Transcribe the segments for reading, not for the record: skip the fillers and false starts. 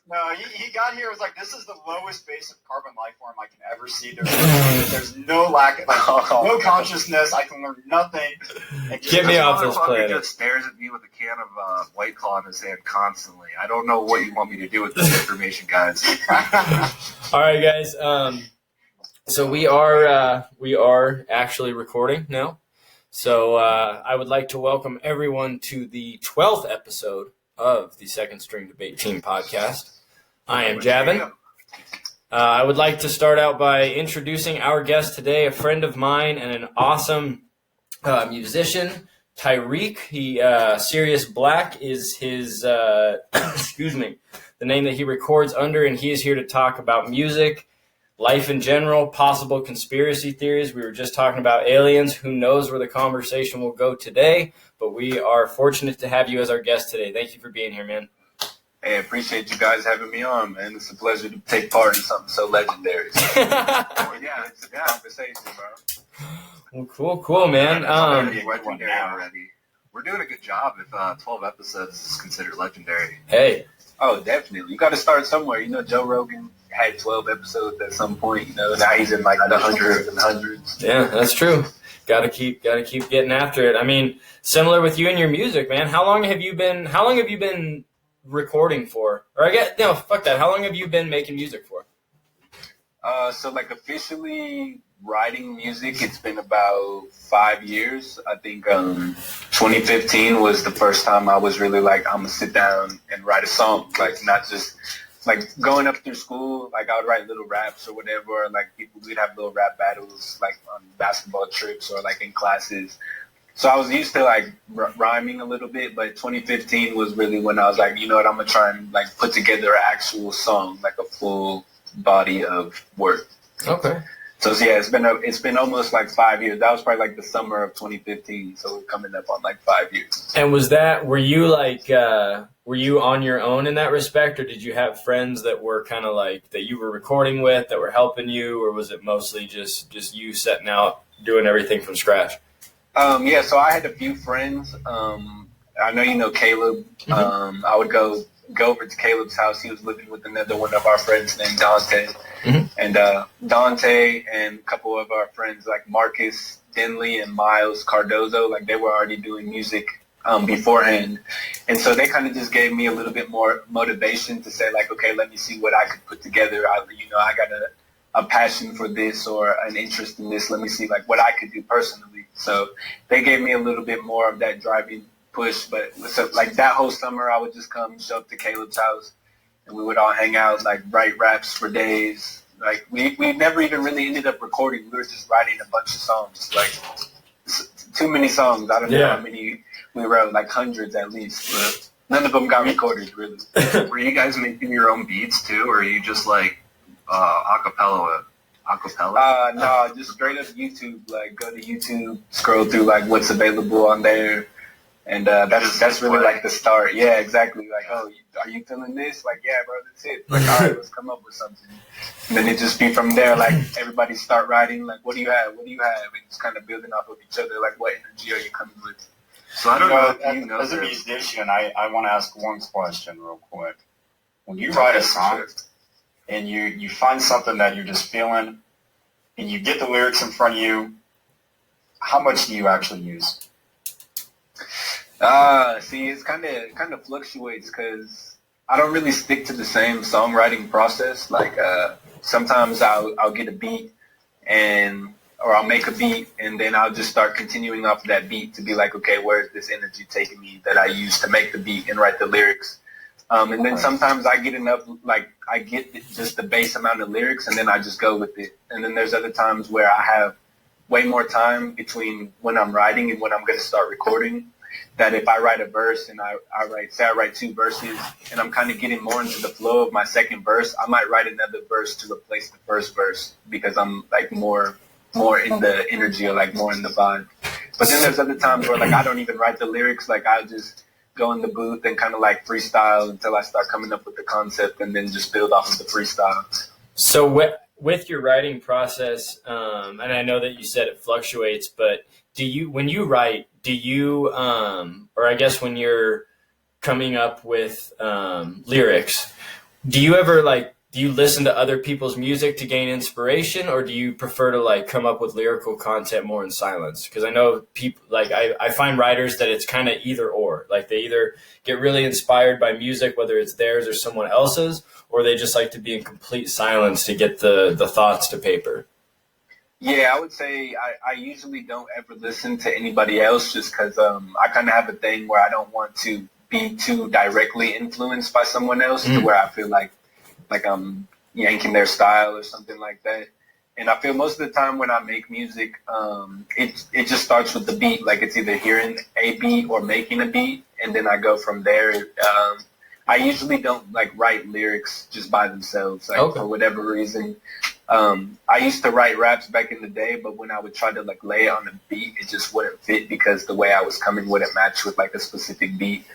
No, he got here. Was like, this is the lowest base of carbon life form I can ever see. There's no lack of no consciousness. I can learn nothing. Get me off this planet. Just stares at me with a can of White Claw in his hand constantly. I don't know what you want me to do with this information, guys. All right, guys. So we are actually recording now. So I would like to welcome everyone to the 12th episode of the Second String Debate Team podcast. I am Javin. I would like to start out by introducing our guest today, a friend of mine and an awesome musician, Tyrec. Sirius Black is his, excuse me, the name that he records under, and he is here to talk about music, life in general, possible conspiracy theories. We were just talking about aliens. Who knows where the conversation will go today, but we are fortunate to have you as our guest today. Thank you for being here, man. Hey, I appreciate you guys having me on, man. It's a pleasure to take part in something so legendary. Yeah, it's a conversation, bro. Well, cool, man. Legendary already. We're doing a good job if 12 episodes is considered legendary. Hey. Oh, definitely. You got to start somewhere. You know, Joe Rogan had 12 episodes at some point. You know, now he's in like the hundreds and hundreds. Yeah, that's true. Gotta keep getting after it. I mean, similar with you and your music, man. How long have you been recording for? Or fuck that. How long have you been making music for? So like officially writing music, it's been about 5 years. I think 2015 was the first time I was really like, I'm gonna sit down and write a song. Like not just like going up through school, like I would write little raps or whatever. Or like we'd have little rap battles like on basketball trips or like in classes. So I was used to like rhyming a little bit, but 2015 was really when I was like, you know what, I'm gonna try and like put together an actual song, like a full body of work. Okay. So yeah, it's been almost like 5 years. That was probably like the summer of 2015. So we're coming up on like 5 years. And were you on your own in that respect, or did you have friends that were kind of like that you were recording with that were helping you, or was it mostly just you setting out doing everything from scratch? Yeah, so I had a few friends. I know you know Caleb. Mm-hmm. I would go over to Caleb's house. He was living with another one of our friends named Dante. Mm-hmm. And Dante and a couple of our friends like Marcus Denley and Miles Cardozo, like they were already doing music beforehand. And so they kind of just gave me a little bit more motivation to say like, okay, let me see what I could put together. I got a passion for this or an interest in this. Let me see like what I could do personally. So they gave me a little bit more of that driving push. But so like that whole summer, I would just come show up to Caleb's house and we would all hang out, like write raps for days. Like we never even really ended up recording. We were just writing a bunch of songs, like too many songs. I don't know how many we wrote, like hundreds at least, but none of them got recorded really. Were you guys making your own beats too, or are you just like acapella? No, just straight up YouTube. Like go to YouTube, scroll through like what's available on there, and that's really like the start. Yeah, exactly. Like, oh, are you feeling this? Like, yeah, bro, that's it. Like, all right, let's come up with something. And then it just be from there. Like everybody start writing. Like, what do you have? What do you have? And just kind of building off of each other. Like, what energy are you coming with? So I don't know if you know. As a musician, I want to ask one question real quick. When you write a song, and you find something that you're just feeling, and you get the lyrics in front of you, how much do you actually use? See, it's kind of fluctuates because I don't really stick to the same songwriting process. Like sometimes I'll get a beat or I'll make a beat and then I'll just start continuing off of that beat to be like, okay, where is this energy taking me that I used to make the beat and write the lyrics? And then sometimes I get enough, like I get just the base amount of lyrics and then I just go with it. And then there's other times where I have way more time between when I'm writing and when I'm going to start recording, that if I write a verse and I write 2 verses and I'm kind of getting more into the flow of my second verse, I might write another verse to replace the first verse because I'm like more in the energy or like more in the vibe. But then there's other times where like I don't even write the lyrics, like I'll just go in the booth and kind of like freestyle until I start coming up with the concept and then just build off of the freestyle. So with your writing process, and I know that you said it fluctuates, but when you write, or I guess when you're coming up with lyrics, do you ever do you listen to other people's music to gain inspiration, or do you prefer to come up with lyrical content more in silence? Because I know people I find writers that it's kind of either or. They either get really inspired by music, whether it's theirs or someone else's, or they just like to be in complete silence to get the thoughts to paper. Yeah, I would say I usually don't ever listen to anybody else just because I kind of have a thing where I don't want to be too directly influenced by someone else to where I feel like I'm yanking their style or something like that. And I feel most of the time when I make music, it just starts with the beat. It's either hearing a beat or making a beat, and then I go from there. I usually don't write lyrics just by themselves, okay. For whatever reason. I used to write raps back in the day, but when I would try to lay it on a beat, it just wouldn't fit because the way I was coming wouldn't match with a specific beat.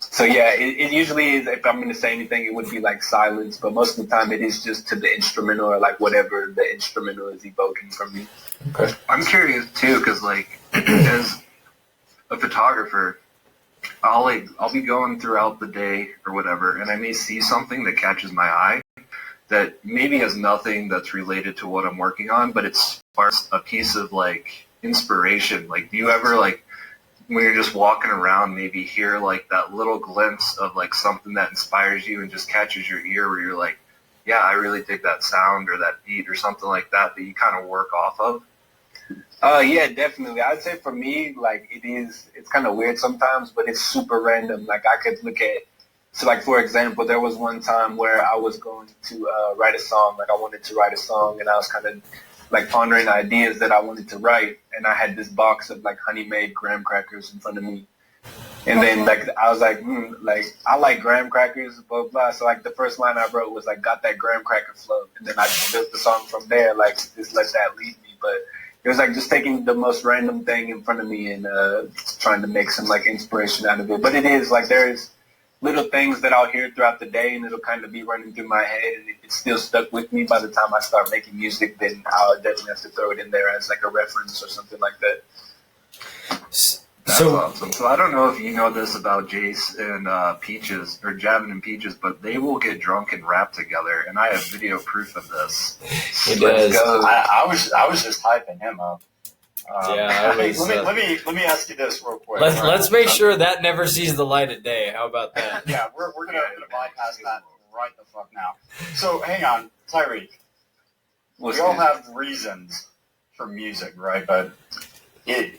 So yeah, it usually is, if I'm going to say anything, it would be silence, but most of the time it is just to the instrumental or whatever the instrumental is evoking from me. Okay. I'm curious too, because as a photographer, I'll be going throughout the day or whatever, and I may see something that catches my eye that maybe has nothing that's related to what I'm working on, but it sparks a piece of inspiration. Do you ever when you're just walking around, maybe hear that little glimpse of something that inspires you and just catches your ear where you're yeah, I really dig that sound or that beat or something like that you kind of work off of? Yeah, definitely. I'd say for me, it's kind of weird sometimes, but it's super random. I could look at, so for example, there was one time where I was going to write a song. I wanted to write a song, and I was kind of pondering ideas that I wanted to write, and I had this box of honey-made graham crackers in front of me. And then I was I like graham crackers, blah, blah. So the first line I wrote was got that graham cracker flow. And then I just built the song from there, just let that lead me. But it was just taking the most random thing in front of me and trying to make some inspiration out of it. But it is there's little things that I'll hear throughout the day, and it'll kind of be running through my head, and if it's still stuck with me by the time I start making music, then I'll definitely have to throw it in there as a reference or something like that. That's awesome. So I don't know if you know this about Jace and Peaches, or Javin and Peaches, but they will get drunk and rap together, and I have video proof of this. He does. I was just hyping him up. Yeah, let me ask you this real quick. Let's make sure that never sees the light of day. How about that? Yeah, we're gonna bypass that right the fuck now. So hang on, Tyrec. We all have reasons for music, right? But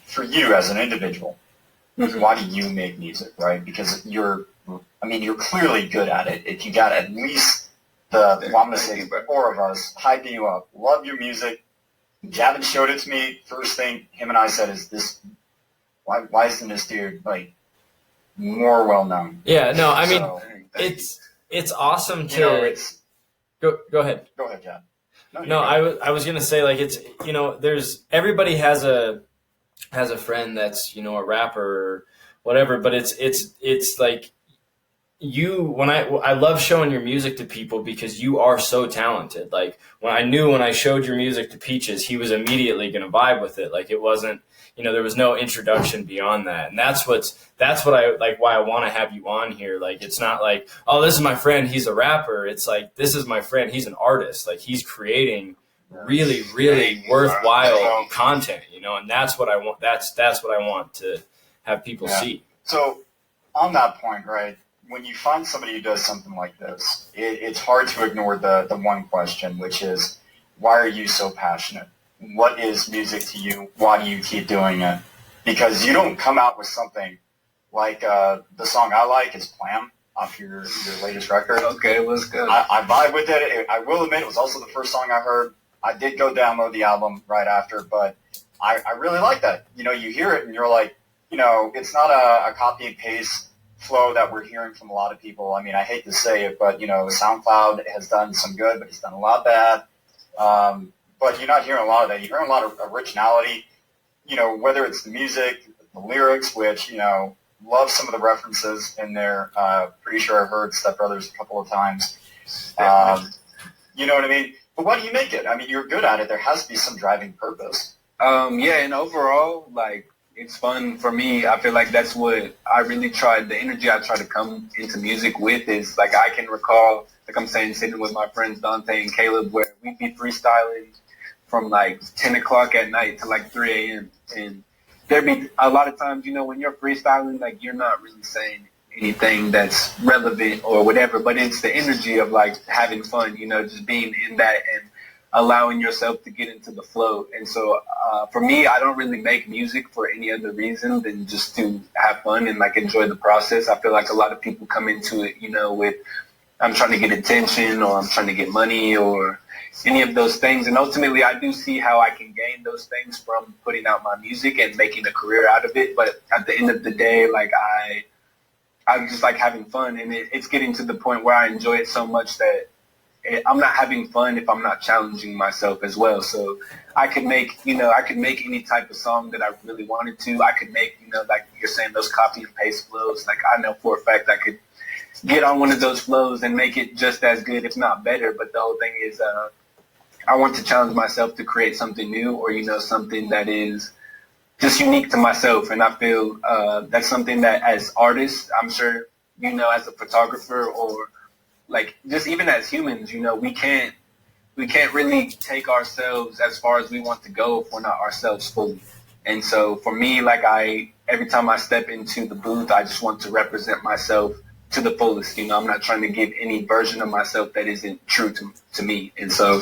for you as an individual, why do you make music, right? Because you're clearly good at it. If you got at least I'm gonna say 4 of us hyping you up, love your music. Javin showed it to me. First thing him and I said is this: why isn't this dude more well known? Yeah, no, I mean it's awesome to go ahead. Go ahead, Jav. No, I was gonna say it's there's everybody has a friend that's a rapper or whatever, but it's when I love showing your music to people because you are so talented. When I showed your music to Peaches, he was immediately going to vibe with it. It wasn't, there was no introduction beyond that. And that's what I why I want to have you on here. It's not oh, this is my friend, he's a rapper. It's this is my friend, he's an artist. He's creating really, really worthwhile content, and that's what I want. That's what I want to have people see. So on that point, right? When you find somebody who does something like this, it's hard to ignore the one question, which is, why are you so passionate? What is music to you? Why do you keep doing it? Because you don't come out with something like the song I like is Plan off your latest record. Okay, it was good. I vibe with it. I will admit it was also the first song I heard. I did go download the album right after, but I really like that. You hear it and you're it's not a copy and paste flow that we're hearing from a lot of people. I hate to say it, but SoundCloud has done some good, but it's done a lot bad. But you're not hearing a lot of that. You're hearing a lot of originality. Whether it's the music, the lyrics, which love some of the references in there. Pretty sure I've heard Step Brothers a couple of times. You know what I mean? But why do you make it? You're good at it. There has to be some driving purpose. Yeah, and overall, it's fun for me. I feel like that's what I really tried. The energy I try to come into music with is like I can recall, like I'm saying, sitting with my friends Dante and Caleb, where we'd be freestyling from like 10 o'clock at night to like 3 a.m. And there'd be a lot of times, you know, when you're freestyling, like you're not really saying anything that's relevant or whatever, but it's the energy of like having fun, you know, just being in that and allowing yourself to get into the flow. And so for me, I don't really make music for any other reason than just to have fun and like enjoy the process. I feel like a lot of people come into it, you know, with I'm trying to get attention or I'm trying to get money or any of those things. And ultimately, I do see how I can gain those things from putting out my music and making a career out of it. But at the end of the day, like I just like having fun, and it's getting to the point where I enjoy it so much that I'm not having fun if I'm not challenging myself as well. So I could make any type of song that I really wanted to. I could make, you know, like you're saying, those copy and paste flows. Like I know for a fact I could get on one of those flows and make it just as good, if not better. But the whole thing is I want to challenge myself to create something new or, you know, something that is just unique to myself. And I feel that's something that as artists, I'm sure, you know, as a photographer or like just even as humans, you know, we can't really take ourselves as far as we want to go if we're not ourselves fully. And so for me, like every time I step into the booth, I just want to represent myself to the fullest. You know, I'm not trying to give any version of myself that isn't true to me. And so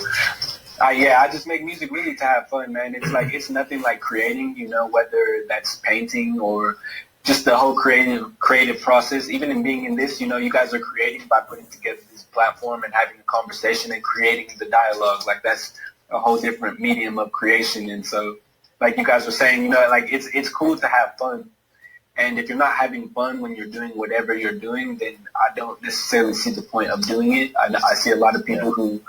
I just make music really to have fun, man. It's like, it's nothing like creating, you know, whether that's painting or just the whole creative process. Even in being in this, you know, you guys are creating by putting together this platform and having a conversation and creating the dialogue. Like that's a whole different medium of creation. And so, like you guys were saying, you know, like it's cool to have fun. And if you're not having fun when you're doing whatever you're doing, then I don't necessarily see the point of doing it. I see a lot of people who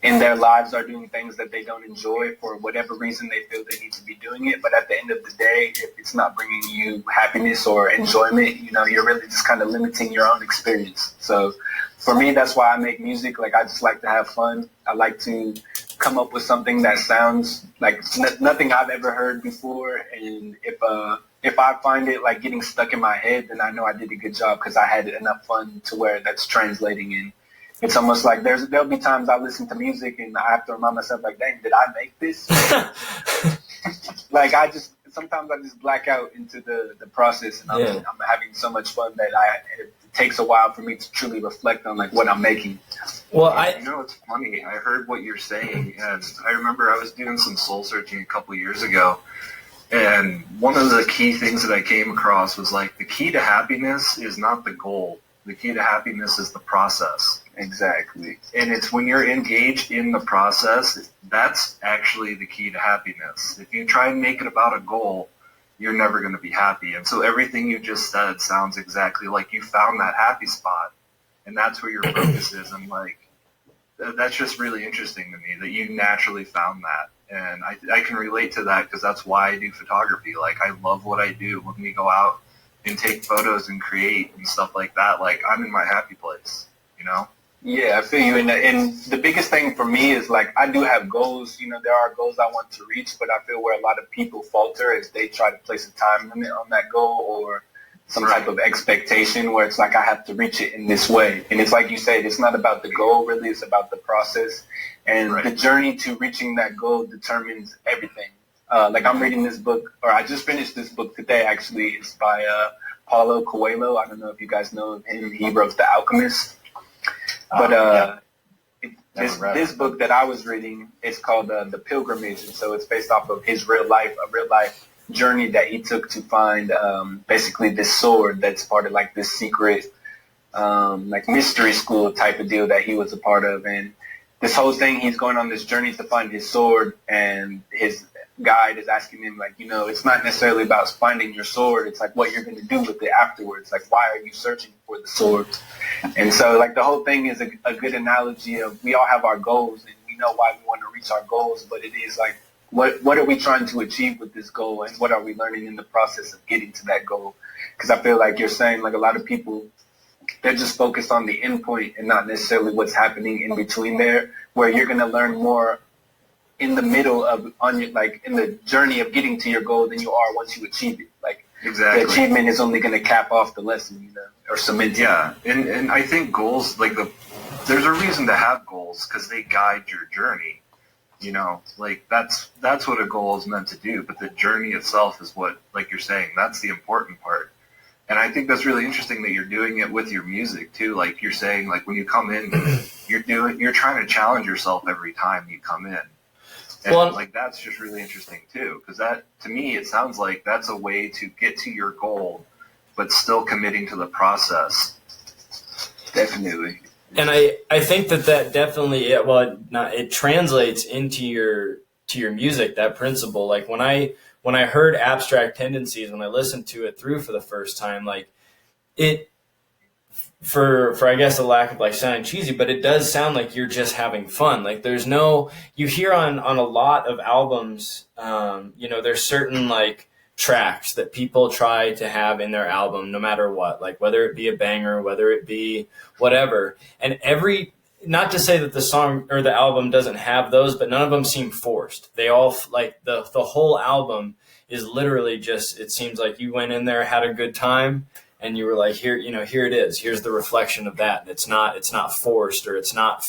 in their lives are doing things that they don't enjoy for whatever reason they feel they need to be doing it. But at the end of the day, if it's not bringing you happiness or enjoyment, you know, you're really just kind of limiting your own experience. So for me, that's why I make music. Like, I just like to have fun. I like to come up with something that sounds like nothing I've ever heard before. And if I find it like getting stuck in my head, then I know I did a good job because I had enough fun to where that's translating in. It's almost like there'll be times I listen to music and I have to remind myself, like, dang, did I make this? Like, sometimes I just black out into the process, and I'm having so much fun that it takes a while for me to truly reflect on, like, what I'm making. Well, you know, it's funny. I heard what you're saying, and I remember I was doing some soul searching a couple years ago, and one of the key things that I came across was, like, the key to happiness is not the goal. The key to happiness is the process. Exactly. And it's when you're engaged in the process, that's actually the key to happiness. If you try and make it about a goal, you're never going to be happy. And so everything you just said sounds exactly like you found that happy spot, and that's where your focus is. And, like, that's just really interesting to me that you naturally found that. And I can relate to that because that's why I do photography. Like, I love what I do. When we go out and take photos and create and stuff like that, like, I'm in my happy place, you know? Yeah, I feel you. And the biggest thing for me is, like, I do have goals. You know, there are goals I want to reach, but I feel where a lot of people falter is they try to place a time limit on that goal or some type of expectation where it's like I have to reach it in this way. And it's like you said, it's not about the goal, really. It's about the process. And the journey to reaching that goal determines everything. Like, I'm reading this book, or I just finished this book today, actually. It's by Paulo Coelho. I don't know if you guys know of him. He wrote The Alchemist. But this book that I was reading is called The Pilgrimage, and so it's based off of his a real life journey that he took to find basically this sword that's part of, like, this secret like mystery school type of deal that he was a part of. And this whole thing, he's going on this journey to find his sword, and his guide is asking him, like, you know, it's not necessarily about finding your sword. It's like what you're going to do with it afterwards. Like, why are you searching for the sword? And so, like, the whole thing is a good analogy of we all have our goals and we know why we want to reach our goals, but it is like, what are we trying to achieve with this goal, and what are we learning in the process of getting to that goal? Because I feel like you're saying, like, a lot of people, they're just focused on the end point and not necessarily what's happening in between there, where you're going to learn more in the middle of in the journey of getting to your goal than you are once you achieve it. Like Exactly. the achievement is only going to cap off the lesson, or cement it. Yeah, and I think goals, there's a reason to have goals because they guide your journey. That's what a goal is meant to do. But the journey itself is what, like you're saying, that's the important part. And I think that's really interesting that you're doing it with your music too. Like you're saying, like when you come in, you're trying to challenge yourself every time you come in. And that's just really interesting too, because that, to me, it sounds like that's a way to get to your goal, but still committing to the process. Definitely. And I think that definitely, it translates into your music, that principle. Like when I heard Abstract Tendencies, when I listened to it through for the first time, like it, for I guess the lack of sounding cheesy, but it does sound like you're just having fun. Like there's you hear on a lot of albums, there's certain tracks that people try to have in their album no matter what, like whether it be a banger, whether it be whatever. And not to say that the song or the album doesn't have those, but none of them seem forced. They all, the whole album is literally just, it seems like you went in there, had a good time, and you were like, here it is. Here's the reflection of that. And it's not forced, or it's not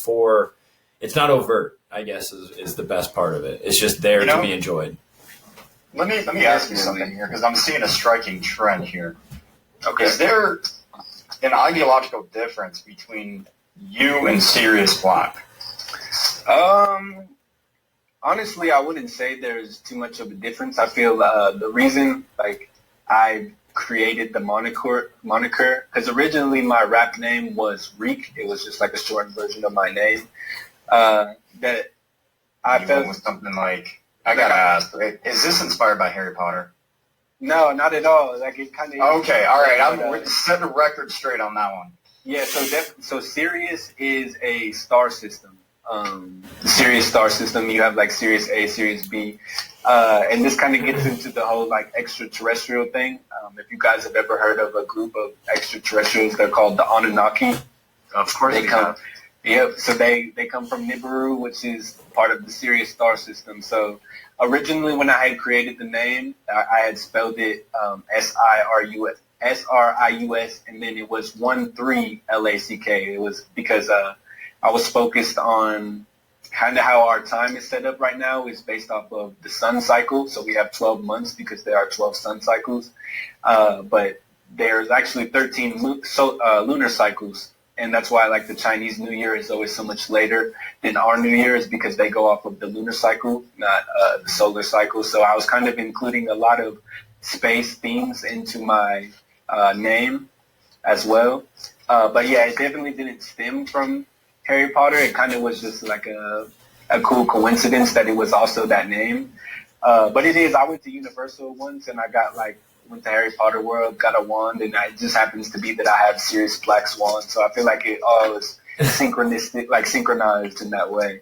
overt, I guess is the best part of it. It's just there to be enjoyed. Let me ask you something here, because I'm seeing a striking trend here. Okay. Is there an ideological difference between you and Sirius Black? Honestly, I wouldn't say there's too much of a difference. I feel the reason I created the moniker, because originally my rap name was Reek. It was just a shortened version of my name. That I felt with something like, I gotta ask, is this inspired by Harry Potter? No, not at all. It kind of. Okay, all right. We're setting the record straight on that one. Yeah, so Sirius is a star system. The Sirius star system, you have Sirius A, Sirius B, and this kind of gets into the whole extraterrestrial thing. If you guys have ever heard of a group of extraterrestrials, they're called the Anunnaki. Of course they come. Yep, so they come from Nibiru, which is part of the Sirius star system. So originally when I had created the name, I had spelled it SRIUS, and then it was 13LACK. It was because I was focused on kind of how our time is set up right now is based off of the sun cycle. So we have 12 months because there are 12 sun cycles. But there's actually 13 lunar cycles. And that's why the Chinese New Year is always so much later than our New Year, is because they go off of the lunar cycle, not the solar cycle. So I was kind of including a lot of space themes into my name as well. But yeah, it definitely didn't stem from Harry Potter. It kind of was just a cool coincidence that it was also that name. But it is, I went to Universal once and I got went to Harry Potter World, got a wand, and it just happens to be that I have Sirius Black's wand. So I feel like it all is synchronistic, synchronized in that way.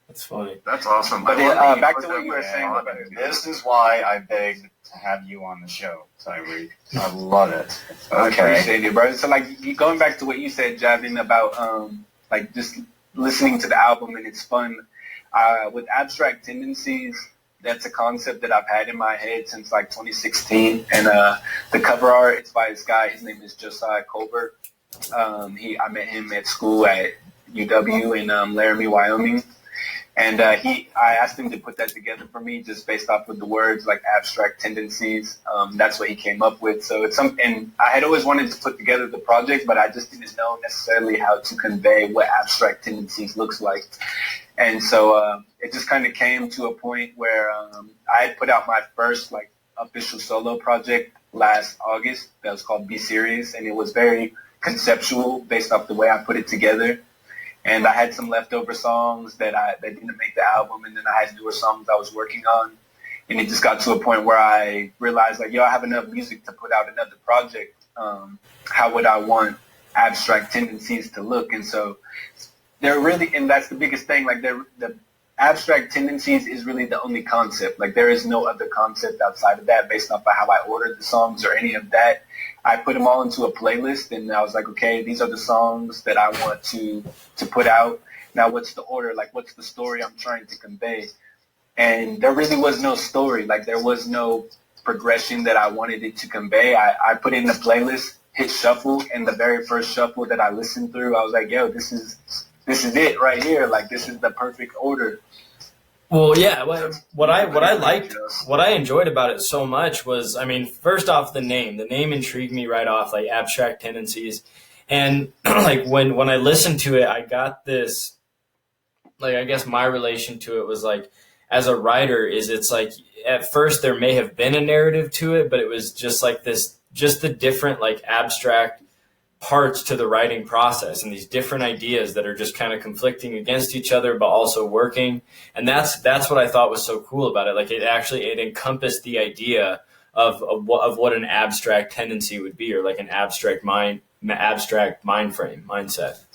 That's funny. That's awesome. But back to what you were saying about it. This is why I begged to have you on the show, Tyrec. I love it. I Okay. appreciate it, bro. So going back to what you said, Javin, about just listening to the album and it's fun. With Abstract Tendencies, that's a concept that I've had in my head since 2016. And the cover art, it's by this guy. His name is Josiah Colbert. I met him at school at UW in Laramie, Wyoming. And I asked him to put that together for me just based off of the words abstract tendencies. That's what he came up with. So and I had always wanted to put together the project, but I just didn't know necessarily how to convey what abstract tendencies looks like. And so it just kind of came to a point where I had put out my first official solo project last August that was called Be Serious, and it was very conceptual based off the way I put it together. And I had some leftover songs that didn't make the album, and then I had newer songs I was working on. And it just got to a point where I realized, I have enough music to put out another project. How would I want Abstract Tendencies to look? And so they're really, and that's the biggest thing, the Abstract Tendencies is really the only concept. There is no other concept outside of that based off of how I ordered the songs or any of that. I put them all into a playlist, and I was like, okay, these are the songs that I want to put out. Now, what's the order? What's the story I'm trying to convey? and there really was no story. Like there was no progression that I wanted it to convey. I put in the playlist, hit shuffle, and the very first shuffle that I listened through, I was like, yo, this is it right here. Like this is the perfect order. Well, yeah. What I liked, what I enjoyed about it so much was, I mean, first off, the name. The name intrigued me right off, like Abstract Tendencies, and like when I listened to it, I got this. Like, I guess my relation to it was like, as a writer, it's like at first there may have been a narrative to it, but it was just like this, just the different like abstract parts to the writing process and these different ideas that are just kind of conflicting against each other, but also working. And that's what I thought was so cool about it. Like it encompassed the idea of what an abstract tendency would be, or like an abstract mind frame mindset.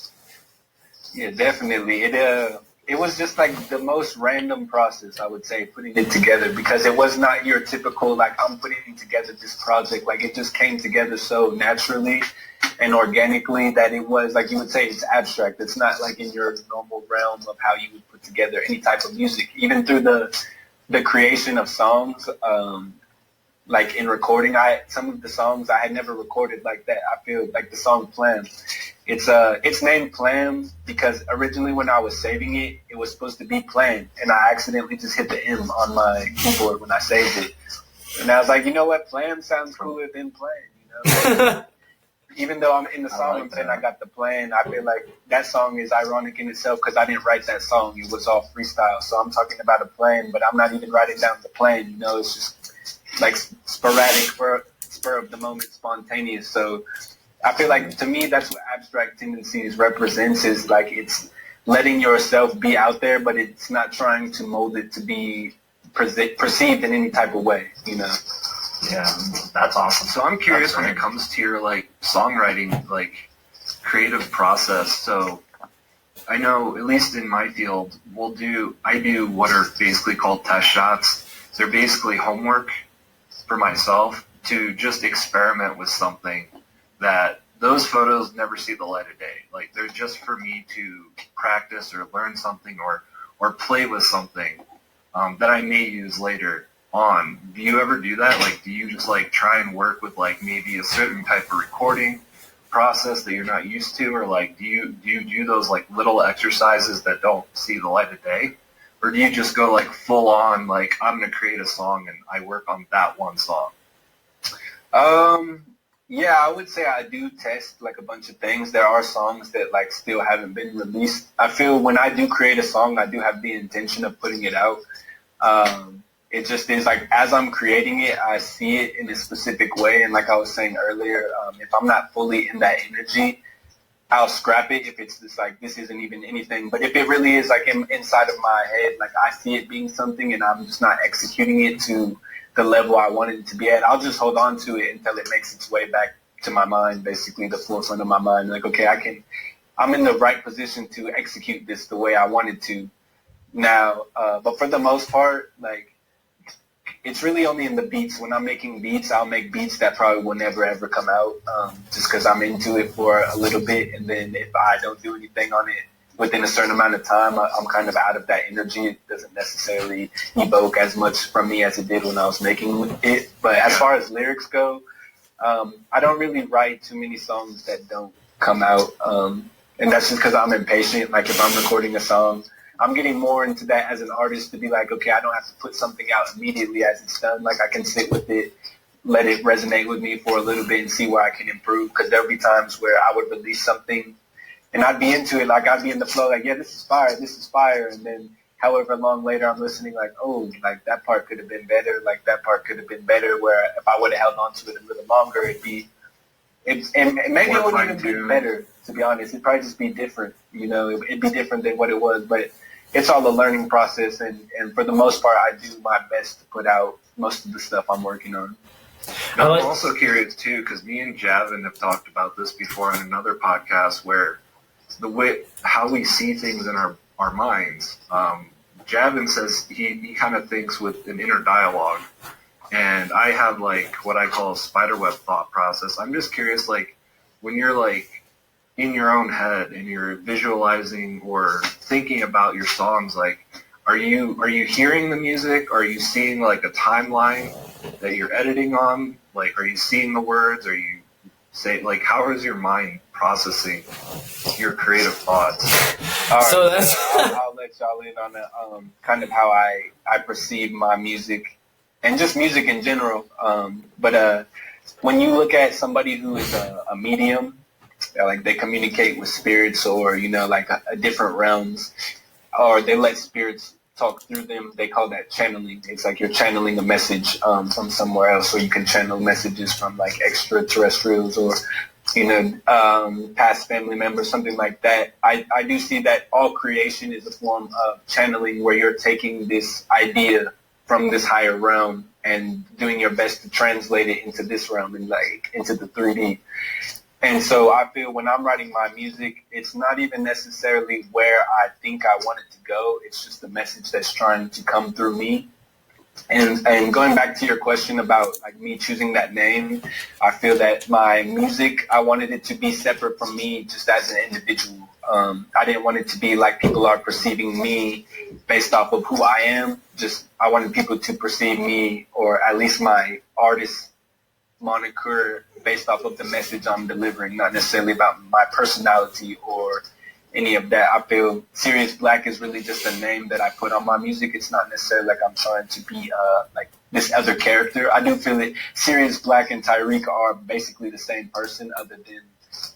Yeah, definitely. It was just like the most random process, I would say, putting it together, because it was not your typical, like, I'm putting together this project. Like, it just came together so naturally and organically that it was, like you would say, it's abstract. It's not like in your normal realm of how you would put together any type of music. Even through the creation of songs, like in recording, some of the songs I had never recorded like that. I feel like the song Plan. It's named Plan because originally when I was saving it, it was supposed to be Plan, and I accidentally just hit the M on my keyboard when I saved it. And I was like, you know what, Plan sounds cooler than Plan, you know? Even though I'm in the song and I got the Plan, I feel like that song is ironic in itself because I didn't write that song. It was all freestyle. So I'm talking about a plan, but I'm not even writing down the plan, you know? It's just like sporadic, spur of the moment, spontaneous. So I feel like, to me, that's what abstract tendencies represents, is like it's letting yourself be out there, but it's not trying to mold it to be perceived in any type of way, you know? Yeah, that's awesome. So I'm curious when it comes to your like songwriting, like creative process. So I know, at least in my field, I do what are basically called test shots. They're basically homework for myself to just experiment with something that those photos never see the light of day. Like, they're just for me to practice or learn something or play with something that I may use later on. Do you ever do that? Like, do you just like try and work with like maybe a certain type of recording process that you're not used to, or like do you do those like little exercises that don't see the light of day, or do you just go like full on, like, I'm gonna create a song and I work on that one song? Yeah, I would say I do test like a bunch of things. There are songs that like still haven't been released. I feel when I do create a song, I do have the intention of putting it out. It just is like, as I'm creating it, I see it in a specific way. And like I was saying earlier, if I'm not fully in that energy, I'll scrap it if it's just like, this isn't even anything. But if it really is like inside of my head, like I see it being something and I'm just not executing it to the level I wanted it to be at, I'll just hold on to it until it makes its way back to my mind, basically the forefront of my mind. Like, okay, I'm in the right position to execute this the way I wanted to now. But for the most part, like, it's really only in the beats. When I'm making beats, I'll make beats that probably will never ever come out, just because I'm into it for a little bit. And then if I don't do anything on it within a certain amount of time, I'm kind of out of that energy. It doesn't necessarily evoke as much from me as it did when I was making it. But as far as lyrics go, I don't really write too many songs that don't come out. And that's just because I'm impatient. Like, if I'm recording a song, I'm getting more into that as an artist, to be like, okay, I don't have to put something out immediately as it's done. Like, I can sit with it, let it resonate with me for a little bit and see where I can improve. Because there'll be times where I would release something and I'd be into it, like I'd be in the flow, like, yeah, this is fire. And then however long later I'm listening, like, oh, like that part could have been better, where if I would have held on to it a little longer, and maybe it wouldn't even be better, to be honest. It'd probably just be different, you know, it'd be different than what it was. But it's all a learning process, and for the most part, I do my best to put out most of the stuff I'm working on. I'm also curious too, because me and Javin have talked about this before on another podcast, where how we see things in our minds. Javin says he kind of thinks with an inner dialogue, and I have like what I call a spiderweb thought process. I'm just curious, like, when you're like in your own head and you're visualizing or thinking about your songs, like, are you hearing the music? Are you seeing like a timeline that you're editing on? Like, are you seeing the words? Are you saying, like, how is your mind processing your creative thoughts? All right, So that's I'll let y'all in on the kind of how I perceive my music and just music in general. But when you look at somebody who is a medium, like they communicate with spirits or, you know, like a different realms, or they let spirits talk through them, they call that channeling. It's like you're channeling a message from somewhere else, or you can channel messages from like extraterrestrials or, you know, past family members, something like that. I do see that all creation is a form of channeling, where you're taking this idea from this higher realm and doing your best to translate it into this realm and like into the 3D. And so I feel when I'm writing my music, it's not even necessarily where I think I want it to go. It's just the message that's trying to come through me. And going back to your question about like me choosing that name, I feel that my music, I wanted it to be separate from me just as an individual. I didn't want it to be like people are perceiving me based off of who I am. Just I wanted people to perceive me, or at least my artist moniker, based off of the message I'm delivering, not necessarily about my personality or any of that. I feel Sirius Black is really just a name that I put on my music. It's not necessarily like I'm trying to be like this other character. I do feel that Sirius Black and Tyrec are basically the same person, other than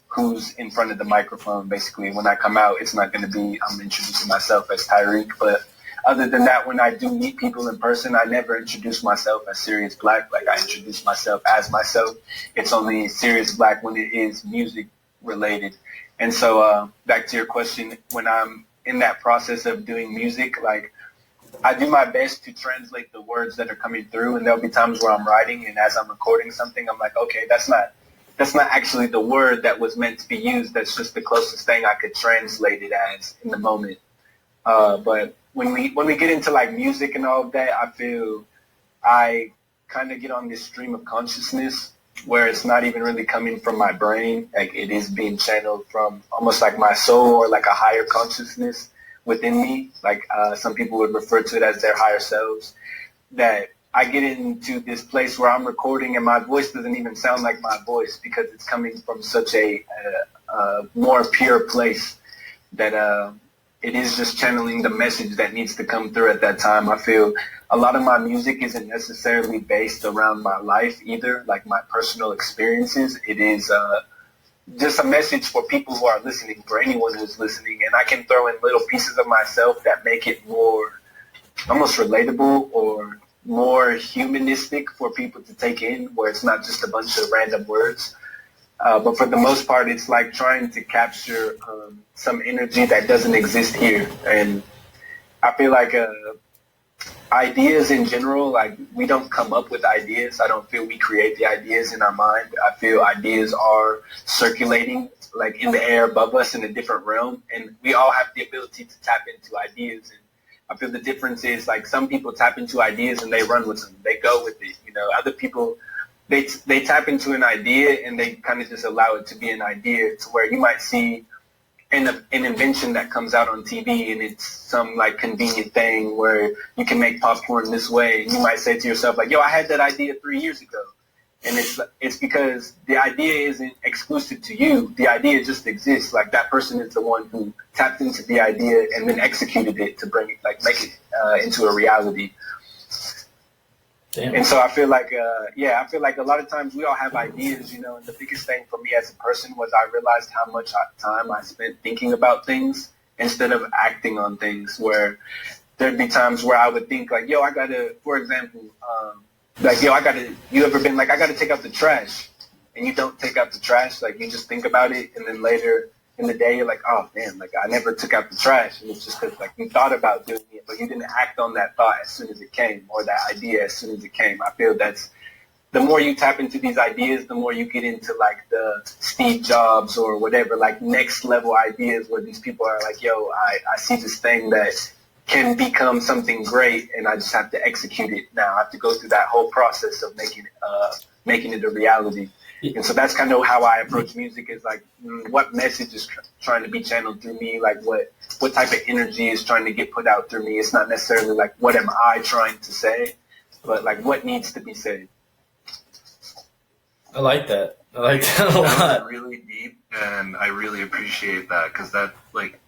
who's in front of the microphone. Basically, when I come out, it's not going to be I'm introducing myself as Tyrec, but other than that, when I do meet people in person, I never introduce myself as Sirius Black. Like, I introduce myself as myself. It's only Sirius Black when it is music related. And so back to your question, when I'm in that process of doing music, like, I do my best to translate the words that are coming through, and there'll be times where I'm writing, and as I'm recording something, I'm like, okay, that's not actually the word that was meant to be used. That's just the closest thing I could translate it as in the moment. But when we get into like music and all of that, I feel I kind of get on this stream of consciousness where it's not even really coming from my brain. Like, it is being channeled from almost like my soul, or like a higher consciousness within me. Like some people would refer to it as their higher selves. That I get into this place where I'm recording and my voice doesn't even sound like my voice, because it's coming from such a more pure place that it is just channeling the message that needs to come through at that time. I feel a lot of my music isn't necessarily based around my life either, like my personal experiences. It is just a message for people who are listening, for anyone who's listening. And I can throw in little pieces of myself that make it more almost relatable or more humanistic for people to take in, where it's not just a bunch of random words. But for the most part, it's like trying to capture some energy that doesn't exist here. And I feel like ideas in general, like, we don't come up with ideas. I don't feel we create the ideas in our mind. I feel ideas are circulating like in the air above us in a different realm. And we all have the ability to tap into ideas. And I feel the difference is, like, some people tap into ideas and they run with them. They go with it. You know, other people, they tap into an idea and they kind of just allow it to be an idea, to where you might see an invention that comes out on TV and it's some like convenient thing where you can make popcorn this way. And you might say to yourself, like, yo, I had that idea 3 years ago. And it's because the idea isn't exclusive to you. The idea just exists. Like, that person is the one who tapped into the idea and then executed it to bring it, like, make it into a reality. Damn. And so I feel like, I feel like a lot of times we all have ideas, you know, and the biggest thing for me as a person was I realized how much time I spent thinking about things instead of acting on things, where there'd be times where I would think like, yo, I gotta, for example, like, yo, you ever been like, I gotta take out the trash, and you don't take out the trash, like, you just think about it, and then later in the day, you're like, oh, man, like, I never took out the trash. And it's just because, like, you thought about doing it, but you didn't act on that thought as soon as it came, or that idea as soon as it came. I feel that's, the more you tap into these ideas, the more you get into, like, the Steve Jobs or whatever, like, next level ideas where these people are like, yo, I see this thing that can become something great, and I just have to execute it now. I have to go through that whole process of making it a reality. And so that's kind of how I approach music, is like, what message is trying to be channeled through me? Like what type of energy is trying to get put out through me? It's not necessarily like, what am I trying to say, but like, what needs to be said? I like that. I like that a That lot. was really deep, and I really appreciate that, because that, like,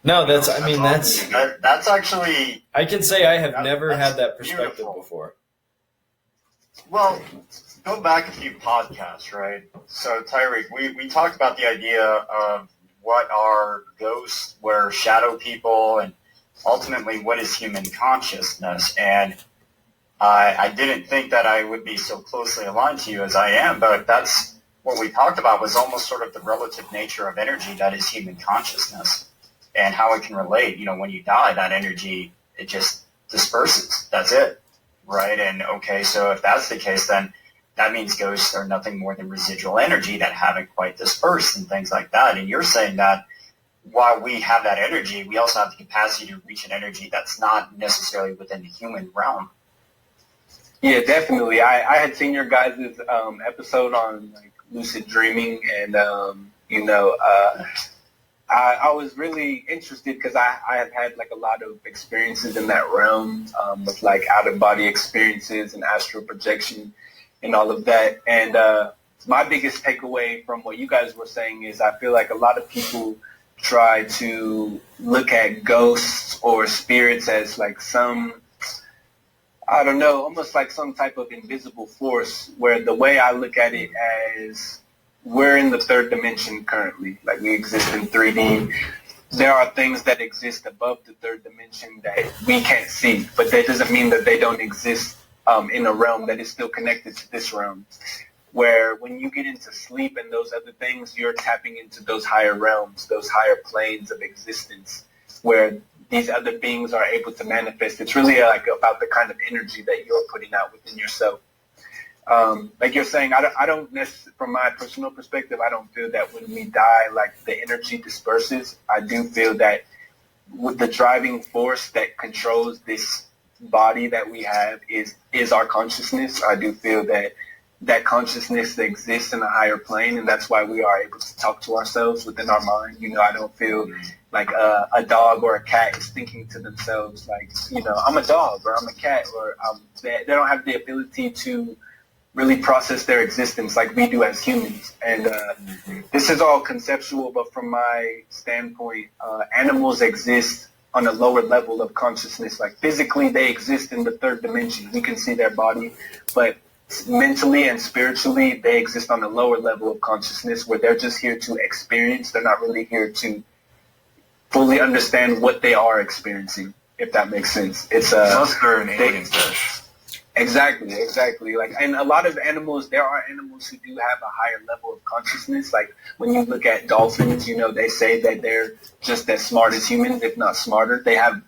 No, that's That's actually, I can say I have never that's had that perspective beautiful. before. well, go back a few podcasts, right? So, Tyrec, we talked about the idea of what are ghosts, what are shadow people, and ultimately what is human consciousness. And I didn't think that I would be so closely aligned to you as I am, but that's what we talked about, was almost sort of the relative nature of energy that is human consciousness and how it can relate. You know, when you die, that energy, it just disperses. That's it, right? And okay, so if that's the case, then that means ghosts are nothing more than residual energy that haven't quite dispersed and things like that. And you're saying that while we have that energy, we also have the capacity to reach an energy that's not necessarily within the human realm. Yeah, definitely. I had seen your guys' episode on like lucid dreaming, and I was really interested because I have had like a lot of experiences in that realm, with like out of body experiences and astral projection and all of that. And my biggest takeaway from what you guys were saying is, I feel like a lot of people try to look at ghosts or spirits as like some, I don't know, almost like some type of invisible force, where the way I look at it as, we're in the third dimension currently. Like, we exist in 3D. There are things that exist above the third dimension that we can't see, but that doesn't mean that they don't exist in a realm that is still connected to this realm. Where when you get into sleep and those other things, you're tapping into those higher realms, those higher planes of existence, where these other beings are able to manifest. It's really like about the kind of energy that you're putting out within yourself. Like you're saying, I don't necessarily, from my personal perspective, I don't feel that when we die, like the energy disperses. I do feel that with the driving force that controls this body that we have is our consciousness. I do feel that consciousness exists in a higher plane, and that's why we are able to talk to ourselves within our mind. You know, I don't feel like a dog or a cat is thinking to themselves like, you know, I'm a dog or I'm a cat, or they don't have the ability to really process their existence like we do as humans. And this is all conceptual, but from my standpoint, animals exist on a lower level of consciousness. Like, physically, they exist in the third dimension. We can see their body, but mentally and spiritually, they exist on a lower level of consciousness, where they're just here to experience. They're not really here to fully understand what they are experiencing, if that makes sense. It's an alien fish. Exactly. Like, and a lot of animals, there are animals who do have a higher level of consciousness. Like, when you look at dolphins, you know, they say that they're just as smart as humans, if not smarter. They have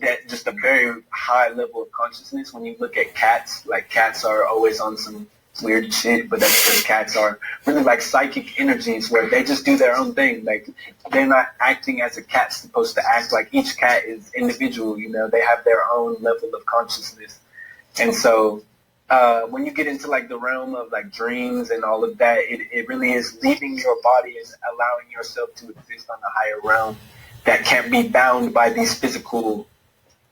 that just a very high level of consciousness. When you look at cats, like, cats are always on some weird shit, but that's because cats are really like psychic energies where they just do their own thing. Like, they're not acting as a cat's supposed to act. Like, each cat is individual, you know, they have their own level of consciousness. And so when you get into like the realm of like dreams and all of that, it really is leaving your body and allowing yourself to exist on a higher realm that can't be bound by these physical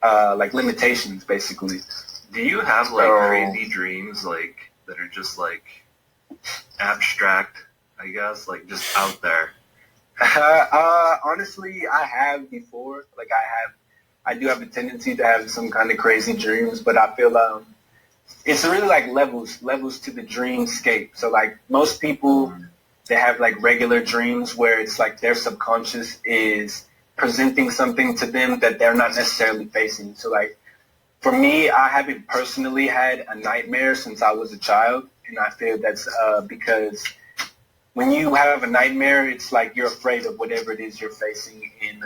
like limitations, basically. Do you have like crazy dreams like that are just like abstract, I guess, like just out there? Honestly, I have before. Like, I do have a tendency to have some kind of crazy dreams, but I feel it's really like levels to the dreamscape. So like, most people, they have like regular dreams where it's like their subconscious is presenting something to them that they're not necessarily facing. So like, for me, I haven't personally had a nightmare since I was a child, and I feel that's because when you have a nightmare, it's like you're afraid of whatever it is you're facing in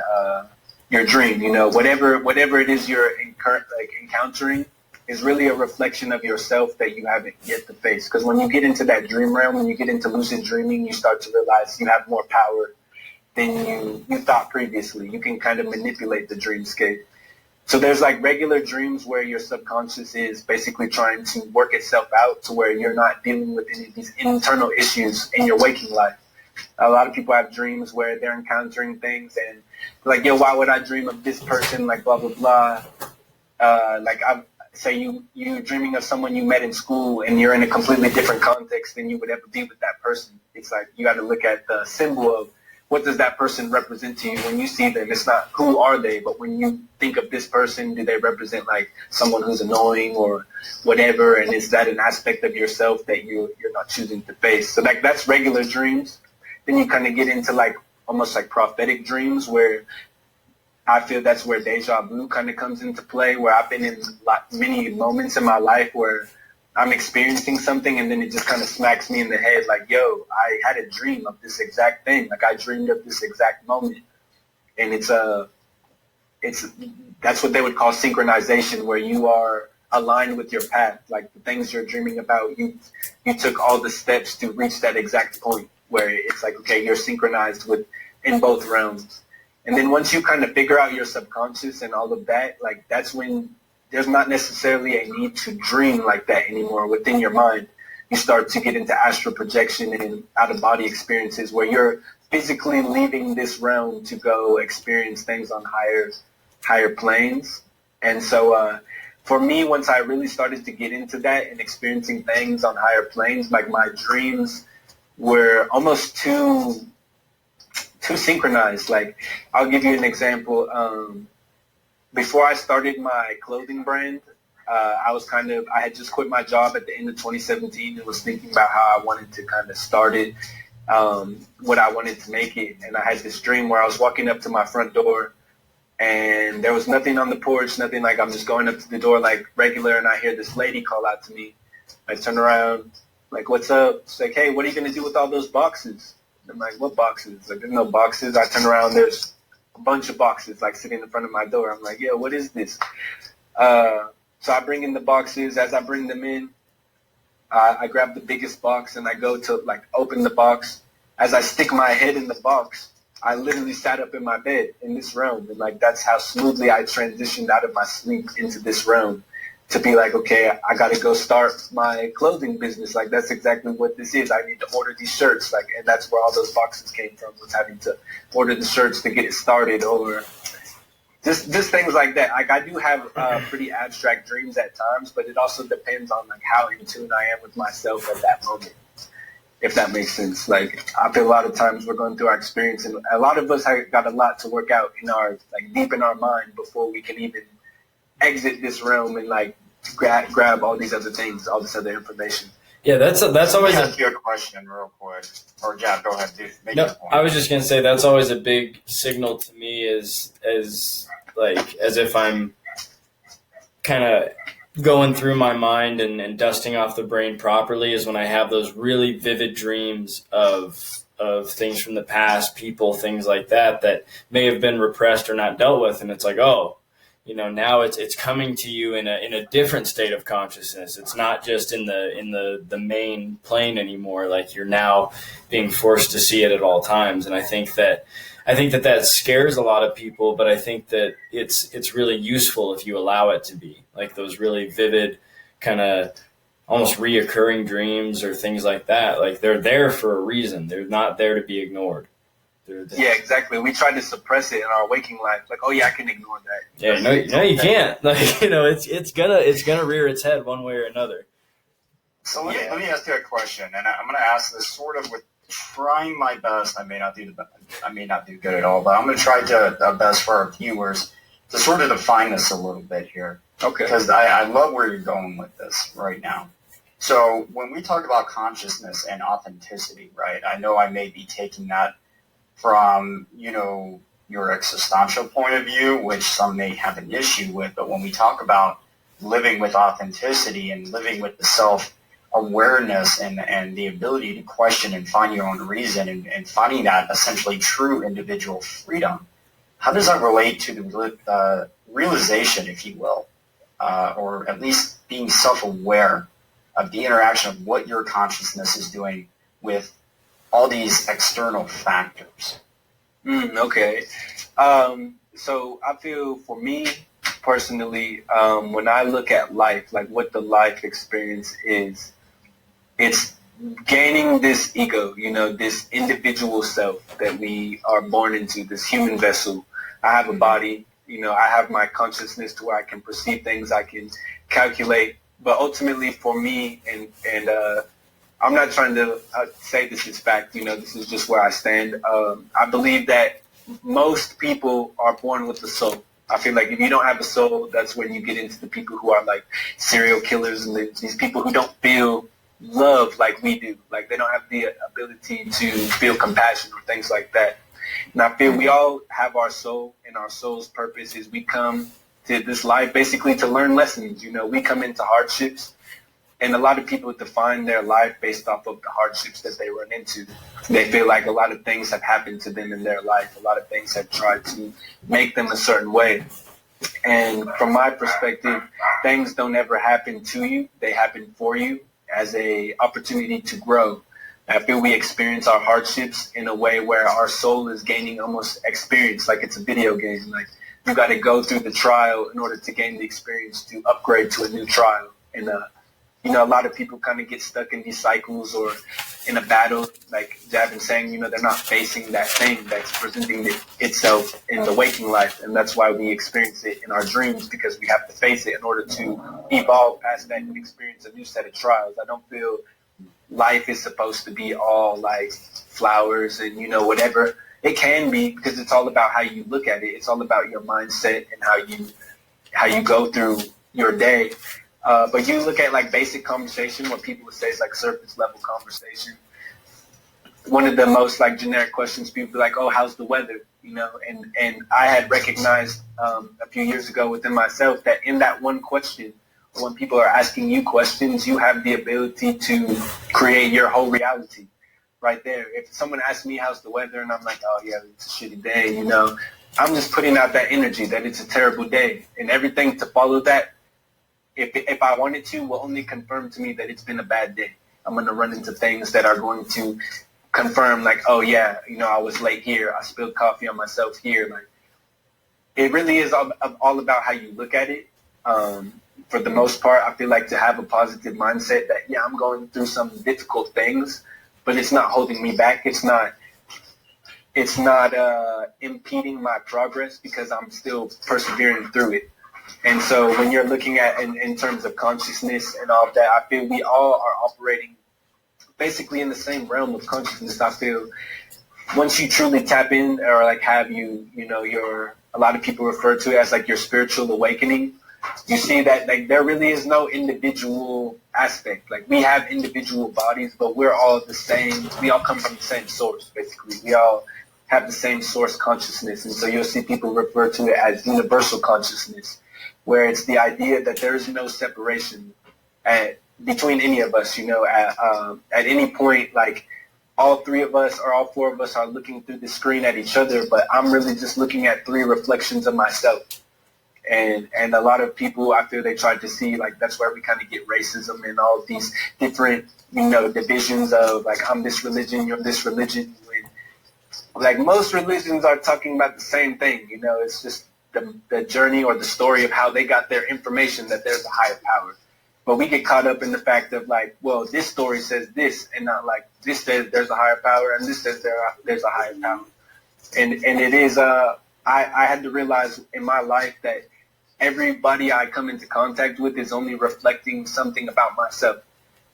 your dream. You know, whatever it is you're encountering is really a reflection of yourself that you haven't yet to face. Because when you get into that dream realm, when you get into lucid dreaming, you start to realize you have more power than you thought previously. You can kind of manipulate the dreamscape. So there's like regular dreams where your subconscious is basically trying to work itself out to where you're not dealing with any of these internal issues in your waking life. A lot of people have dreams where they're encountering things and like, yo, why would I dream of this person? Like blah, blah, blah. Like I say you dreaming of someone you met in school and you're in a completely different context than you would ever be with that person. It's like you got to look at the symbol of what does that person represent to you when you see them. It's not who are they, but when you think of this person, do they represent like someone who's annoying or whatever? And is that an aspect of yourself that you're not choosing to face? So like that's regular dreams. Then you kind of get into like almost like prophetic dreams where I feel that's where deja vu kind of comes into play, where I've been in many moments in my life where I'm experiencing something and then it just kind of smacks me in the head like, yo, I had a dream of this exact thing. Like I dreamed of this exact moment. And that's what they would call synchronization, where you are aligned with your path. Like the things you're dreaming about, you took all the steps to reach that exact point where it's like, okay, you're synchronized in both realms. And then once you kind of figure out your subconscious and all of that, like that's when there's not necessarily a need to dream like that anymore within your mind. You start to get into astral projection and out-of-body experiences where you're physically leaving this realm to go experience things on higher planes. And so for me, once I really started to get into that and experiencing things on higher planes, like my dreams were almost too synchronized. Like I'll give you an example. Before I started my clothing brand, I had just quit my job at the end of 2017 and was thinking about how I wanted to kind of start it, what I wanted to make it. And I had this dream where I was walking up to my front door and there was nothing on the porch, nothing. Like I'm just going up to the door like regular, and I hear this lady call out to me. I turn around, like, what's up? She's like, hey, what are you going to do with all those boxes? I'm like, what boxes? Like, there's no boxes. I turn around, there's a bunch of boxes like sitting in front of my door. I'm like, yo, what is this? So I bring in the boxes. As I bring them in, I grab the biggest box and I go to like open the box. As I stick my head in the box, I literally sat up in my bed in this realm. And like, that's how smoothly I transitioned out of my sleep into this realm to be like, okay, I got to go start my clothing business. Like, that's exactly what this is. I need to order these shirts. Like, and that's where all those boxes came from, was having to order the shirts to get it started, or just things like that. Like, I do have pretty abstract dreams at times, but it also depends on like how in tune I am with myself at that moment, if that makes sense. Like, I feel a lot of times we're going through our experience, and a lot of us have got a lot to work out in our, like, deep in our mind before we can even exit this realm and like grab all these other things, all this other information. Yeah, that's always. Let me ask you a question real quick. Or Jack, go ahead, dude. No, I was just gonna say that's always a big signal to me, as if I'm kind of going through my mind and dusting off the brain properly, is when I have those really vivid dreams of things from the past, people, things like that may have been repressed or not dealt with, and it's like, oh, you know, now it's coming to you in a different state of consciousness. It's not just in the main plane anymore. Like, you're now being forced to see it at all times. And I think that scares a lot of people, but I think that it's really useful if you allow it to be. Like, those really vivid, kind of almost reoccurring dreams or things like that. Like, they're there for a reason. They're not there to be ignored. Yeah, exactly. We try to suppress it in our waking life. Like, oh yeah, I can ignore that. Yeah, no, you can't. Like, you know, it's gonna rear its head one way or another. So let me ask you a question, and I'm gonna ask this sort of with trying my best. I may not do good at all, but I'm gonna try to best for our viewers to sort of define this a little bit here. Okay. Because I love where you're going with this right now. So when we talk about consciousness and authenticity, right? I know I may be taking that from, you know, your existential point of view, which some may have an issue with, but when we talk about living with authenticity and living with the self-awareness and the ability to question and find your own reason and finding that essentially true individual freedom, how does that relate to the realization, if you will, or at least being self-aware of the interaction of what your consciousness is doing with all these external factors? Okay. So I feel, for me, personally, when I look at life, like what the life experience is, it's gaining this ego, this individual self that we are born into, this human vessel. I have a body, I have my consciousness to where I can perceive things, I can calculate, but ultimately for me, and I'm not trying to say this is fact, this is just where I stand. I believe that most people are born with a soul. I feel like if you don't have a soul, that's when you get into the people who are like serial killers and these people who don't feel love like we do. Like they don't have the ability to feel compassion or things like that. And I feel we all have our soul, and our soul's purpose is we come to this life basically to learn lessons. We come into hardships, and a lot of people define their life based off of the hardships that they run into. They feel like a lot of things have happened to them in their life. A lot of things have tried to make them a certain way. And from my perspective, things don't ever happen to you. They happen for you as a opportunity to grow. I feel we experience our hardships in a way where our soul is gaining almost experience, like it's a video game. Like you got to go through the trial in order to gain the experience to upgrade to a new trial. And a lot of people kind of get stuck in these cycles or in a battle, like Javin saying, they're not facing that thing that's presenting itself in the waking life. And that's why we experience it in our dreams, because we have to face it in order to evolve past that and experience a new set of trials. I don't feel life is supposed to be all like flowers and, whatever. It can be, because it's all about how you look at it. It's all about your mindset and how you go through your day. But you look at like basic conversation, what people would say is like surface level conversation. One of the most like generic questions, people be like, oh, how's the weather? And I had recognized a few years ago within myself that in that one question, when people are asking you questions, you have the ability to create your whole reality right there. If someone asks me how's the weather and I'm like, oh yeah, it's a shitty day, I'm just putting out that energy that it's a terrible day, and everything to follow that, if I wanted to, will only confirm to me that it's been a bad day. I'm going to run into things that are going to confirm like, oh yeah, I was late here. I spilled coffee on myself here. Like, it really is all about how you look at it. For the most part, I feel like to have a positive mindset that, yeah, I'm going through some difficult things, but it's not holding me back. It's not impeding my progress, because I'm still persevering through it. And so when you're looking at in terms of consciousness and all of that, I feel we all are operating basically in the same realm of consciousness. I feel once you truly tap in, or like have a lot of people refer to it as like your spiritual awakening, you see that like there really is no individual aspect. Like we have individual bodies, but we're all the same. We all come from the same source, basically. We all have the same source consciousness. And so you'll see people refer to it as universal consciousness, where it's the idea that there is no separation between any of us. At any point, like all three of us or all four of us are looking through the screen at each other, but I'm really just looking at three reflections of myself. And a lot of people, I feel they try to see, like, that's where we kind of get racism and all of these different, divisions of, like, I'm this religion, you're this religion. When, like, most religions are talking about the same thing, it's just the journey or the story of how they got their information that there's a higher power. But we get caught up in the fact of, like, well, this story says this, and not like this says there's a higher power and this says there's a higher power. And it is, I had to realize in my life that everybody I come into contact with is only reflecting something about myself.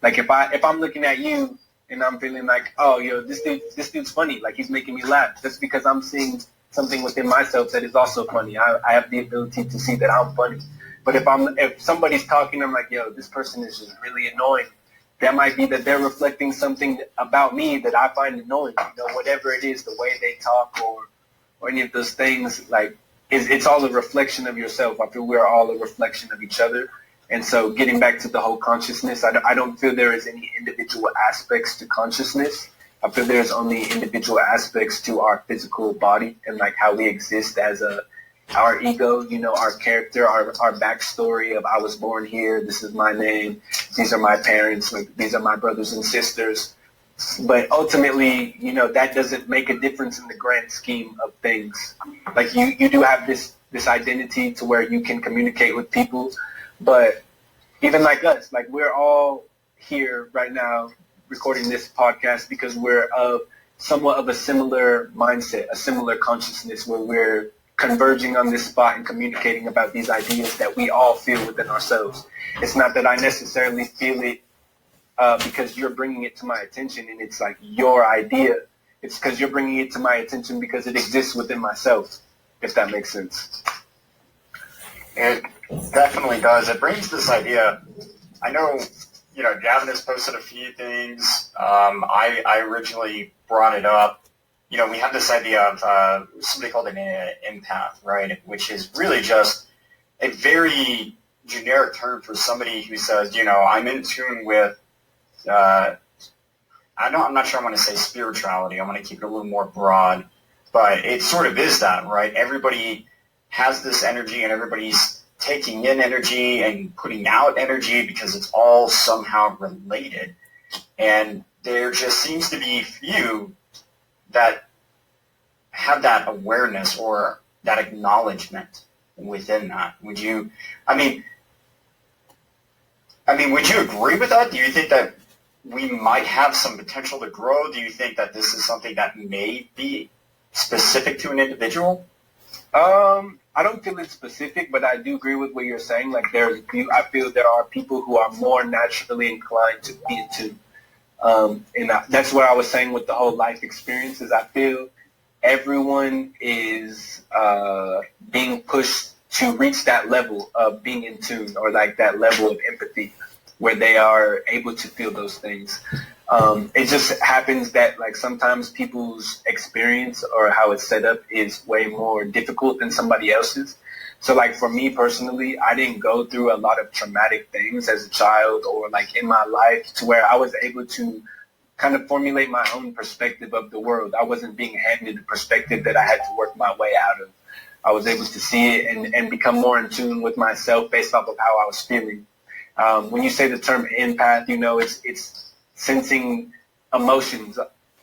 Like if I'm looking at you and I'm feeling like, oh, this dude's funny, like he's making me laugh, that's because I'm seeing something within myself that is also funny. I have the ability to see that I'm funny. But if somebody's talking, I'm like, yo, this person is just really annoying. That might be that they're reflecting something about me that I find annoying. Whatever it is, the way they talk or any of those things, like, it's all a reflection of yourself. I feel we're all a reflection of each other. And so getting back to the whole consciousness, I don't feel there is any individual aspects to consciousness. I feel there's only individual aspects to our physical body and like how we exist as our ego, our character, our backstory of I was born here, this is my name, these are my parents, like, these are my brothers and sisters. But ultimately, that doesn't make a difference in the grand scheme of things. Like you do have this this identity to where you can communicate with people. But even like us, like we're all here right now recording this podcast because we're of somewhat of a similar mindset, a similar consciousness where we're converging on this spot and communicating about these ideas that we all feel within ourselves. It's not that I necessarily feel it because you're bringing it to my attention and it's like your idea. It's because you're bringing it to my attention because it exists within myself, if that makes sense. It definitely does. It brings this idea. I know, Gavin has posted a few things. I originally brought it up. We have this idea of somebody called an empath, right? Which is really just a very generic term for somebody who says, I'm in tune with, I'm not sure I want to say spirituality. I want to keep it a little more broad. But it sort of is that, right? Everybody has this energy and everybody's taking in energy and putting out energy because it's all somehow related. And there just seems to be few that have that awareness or that acknowledgement within that. Would you agree with that? Do you think that we might have some potential to grow? Do you think that this is something that may be specific to an individual? I don't feel it's specific, but I do agree with what you're saying. Like I feel there are people who are more naturally inclined to be in tune. And that's what I was saying with the whole life experience is I feel everyone is being pushed to reach that level of being in tune or like that level of empathy where they are able to feel those things. It just happens that like sometimes people's experience or how it's set up is way more difficult than somebody else's. So like for me personally, I didn't go through a lot of traumatic things as a child or like in my life to where I was able to kind of formulate my own perspective of the world. I wasn't being handed a perspective that I had to work my way out of. I was able to see it and become more in tune with myself based off of how I was feeling. When you say the term empath, it's sensing emotions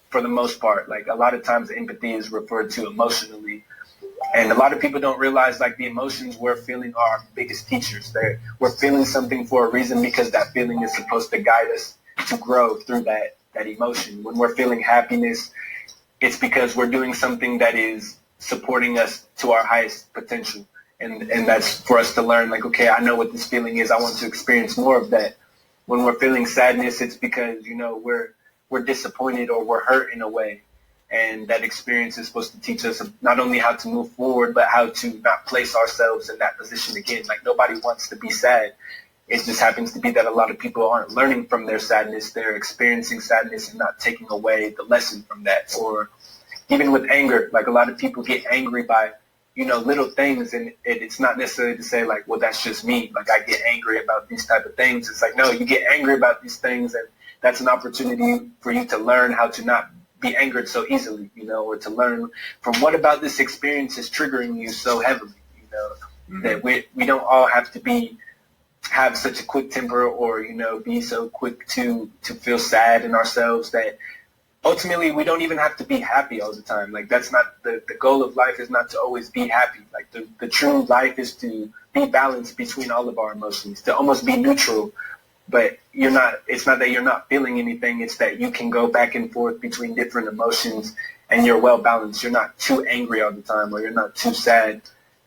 for the most part. Like a lot of times empathy is referred to emotionally. And a lot of people don't realize like the emotions we're feeling are our biggest teachers. We're feeling something for a reason because that feeling is supposed to guide us to grow through that emotion. When we're feeling happiness, it's because we're doing something that is supporting us to our highest potential. And that's for us to learn like, okay, I know what this feeling is. I want to experience more of that. When we're feeling sadness, it's because, we're disappointed or we're hurt in a way. And that experience is supposed to teach us not only how to move forward, but how to not place ourselves in that position again. Like nobody wants to be sad. It just happens to be that a lot of people aren't learning from their sadness. They're experiencing sadness and not taking away the lesson from that. Or even with anger, like a lot of people get angry by, little things. And it's not necessarily to say like, well, that's just me. Like I get angry about these type of things. It's like, no, you get angry about these things. And that's an opportunity for you to learn how to not be angered so easily, or to learn from what about this experience is triggering you so heavily, that we don't all have to have such a quick temper or, be so quick to feel sad in ourselves that ultimately we don't even have to be happy all the time. Like that's not the goal of life is not to always be happy. Like the true life is to be balanced between all of our emotions, to almost be neutral. But it's not that you're not feeling anything. It's that you can go back and forth between different emotions and you're well balanced. You're not too angry all the time or you're not too sad.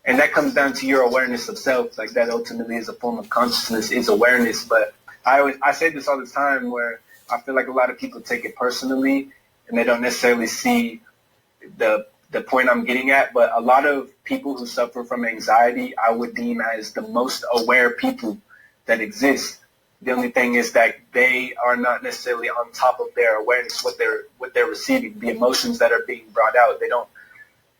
And that comes down to your awareness of self. Like that ultimately is a form of consciousness, is awareness. But I say this all the time where I feel like a lot of people take it personally and they don't necessarily see the point I'm getting at. But a lot of people who suffer from anxiety, I would deem as the most aware people that exist. The only thing is that they are not necessarily on top of their awareness, what they're receiving, the emotions that are being brought out. They don't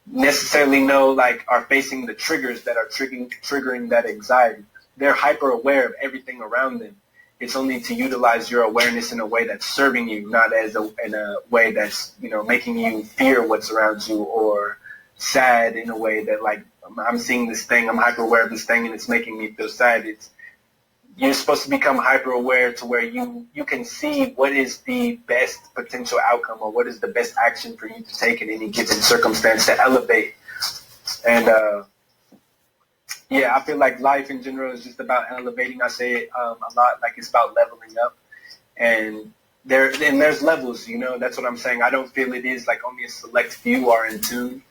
necessarily know, like, are facing the triggers that are triggering that anxiety. They're hyper aware of everything around them. It's only to utilize your awareness in a way that's serving you, not in a way that's, making you fear what's around you or sad in a way that, like, I'm seeing this thing, I'm hyper aware of this thing and it's making me feel sad. You're supposed to become hyper aware to where you can see what is the best potential outcome or what is the best action for you to take in any given circumstance to elevate. And Yeah, I feel like life in general is just about elevating. I say it a lot, like it's about leveling up. And there's levels, you know, that's what I'm saying. I don't feel it is like only a select few are in tune.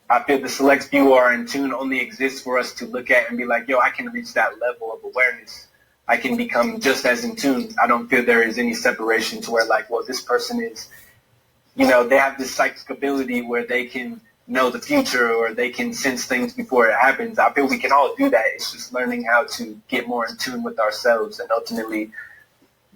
I feel the select few are in tune only exists for us to look at and be like, yo, I can reach that level of awareness. I can become just as in tune. I don't feel there is any separation to where like, well, this person is, you know, they have this psychic ability where they can know the future or they can sense things before it happens. I feel we can all do that. It's just learning how to get more in tune with ourselves. And ultimately,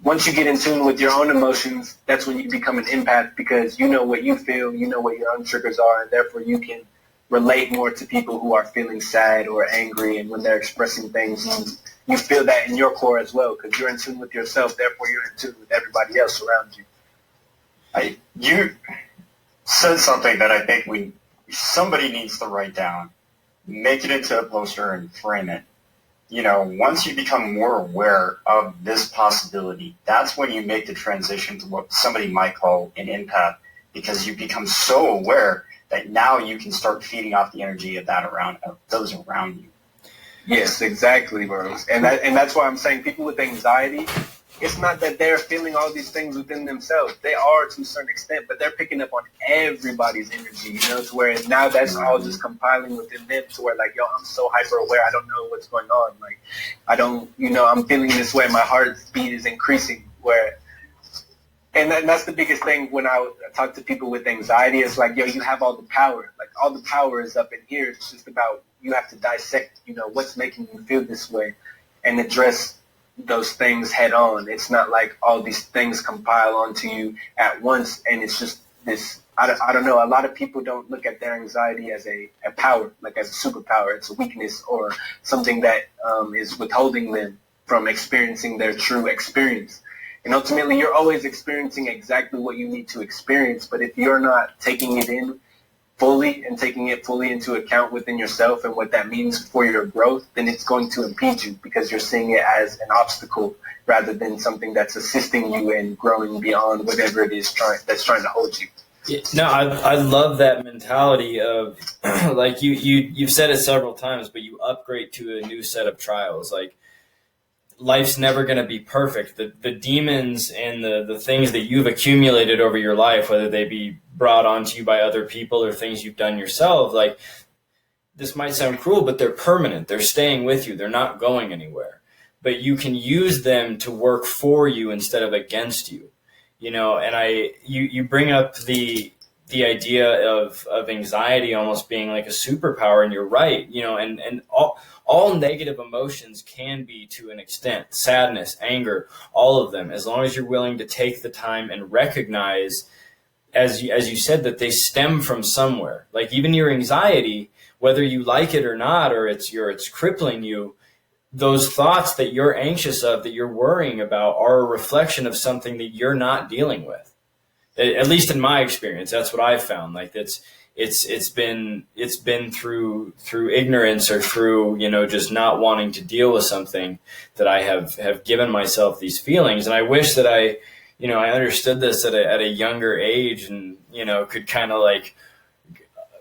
once you get in tune with your own emotions, that's when you become an empath, because you know what you feel, you know what your own triggers are, and therefore you can relate more to people who are feeling sad or angry, and when they're expressing things, you feel that in your core as well, because you're in tune with yourself, therefore you're in tune with everybody else around you. You said something that I think somebody needs to write down, make it into a poster and frame it. You know, once you become more aware of this possibility, that's when you make the transition to what somebody might call an empath, because you become so aware that now you can start feeding off the energy of those around you. Yes, exactly, bro. And that's why I'm saying people with anxiety, it's not that they're feeling all these things within themselves. They are to a certain extent, but they're picking up on everybody's energy, you know, to where now that's all just compiling within them to where like, yo, I'm so hyper aware, I don't know what's going on. Like, I don't, you know, I'm feeling this way, my heartbeat is increasing, and that's the biggest thing when I talk to people with anxiety. It's like, yo, you have all the power. Like, all the power is up in here. It's just about, you have to dissect, you know, what's making you feel this way and address those things head on. It's not like all these things compile onto you at once, and it's just this, I don't know, a lot of people don't look at their anxiety as a power, like as a superpower. It's a weakness or something that is withholding them from experiencing their true experience. And ultimately, you're always experiencing exactly what you need to experience, but if you're not taking it in fully and taking it fully into account within yourself and what that means for your growth, then it's going to impede you, because you're seeing it as an obstacle rather than something that's assisting you in growing beyond whatever it is that's trying to hold you. Yeah, no, I love that mentality of like you've said it several times, but you upgrade to a new set of trials. Like, life's never going to be perfect. The demons and the things that you've accumulated over your life, whether they be brought onto you by other people or things you've done yourself, like, this might sound cruel, but they're permanent. They're staying with you. They're not going anywhere. But you can use them to work for you instead of against you. You know, and you bring up the idea of anxiety almost being like a superpower, and you're right. You know, and all negative emotions can be, to an extent, sadness, anger, all of them, as long as you're willing to take the time and recognize, as you said, that they stem from somewhere. Like, even your anxiety, whether you like it or not, or it's crippling you, those thoughts that you're anxious of, that you're worrying about, are a reflection of something that you're not dealing with. At least in my experience, that's what I've found. Like, it's been through ignorance or through, you know, just not wanting to deal with something that I have given myself these feelings. And I wish that I understood this at a younger age, and, you know, could kind of like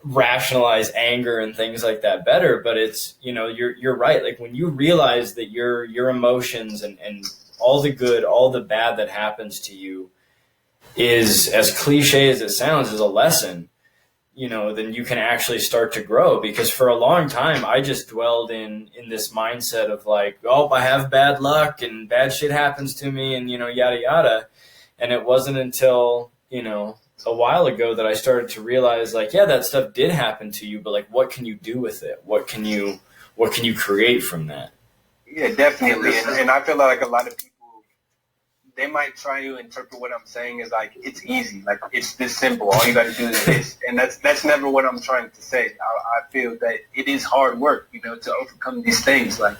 rationalize anger and things like that better. But it's, you know, you're right. Like, when you realize that your emotions and all the good, all the bad that happens to you is, as cliche as it sounds, is a lesson, you know, then you can actually start to grow. Because for a long time, I just dwelled in this mindset of like, oh, I have bad luck and bad shit happens to me and, you know, yada, yada. And it wasn't until, you know, a while ago that I started to realize, like, yeah, that stuff did happen to you, but like, what can you do with it? What can you create from that? Yeah, definitely. And I feel like a lot of people, they might try to interpret what I'm saying as like, it's easy, like, it's this simple, all you got to do is this. And that's never what I'm trying to say. I feel that it is hard work, you know, to overcome these things. Like,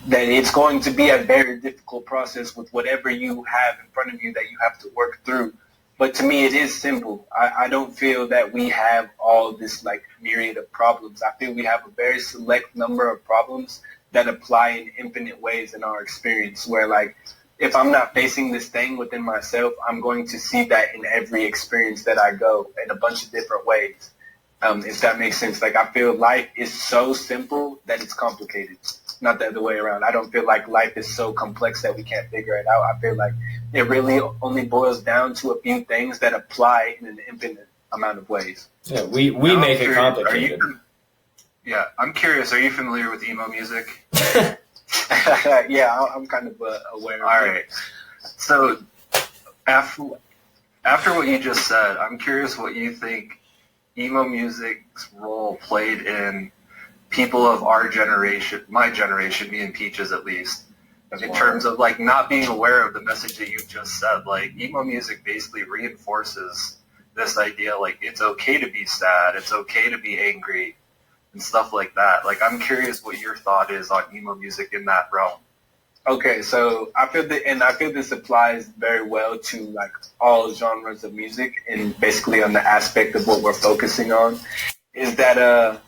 that it's going to be a very difficult process with whatever you have in front of you that you have to work through. But to me, it is simple. I don't feel that we have all this like myriad of problems. I feel we have a very select number of problems that apply in infinite ways in our experience, where like, if I'm not facing this thing within myself, I'm going to see that in every experience that I go in a bunch of different ways. if that makes sense. Like, I feel life is so simple that it's complicated, not the other way around. I don't feel like life is so complex that we can't figure it out. I feel like it really only boils down to a few things that apply in an infinite amount of ways. Yeah, we make it complicated. Yeah, I'm curious. Are you familiar with emo music? Yeah, I'm kind of aware of it. All right. So after what you just said, I'm curious what you think emo music's role played in people of our generation, my generation, me and Peaches at least, in terms of like not being aware of the message that you just said. Like, emo music basically reinforces this idea, like, it's okay to be sad, it's okay to be angry, and stuff like that. Like, I'm curious what your thought is on emo music in that realm. Okay, so I feel this applies very well to like all genres of music, and basically on the aspect of what we're focusing on is that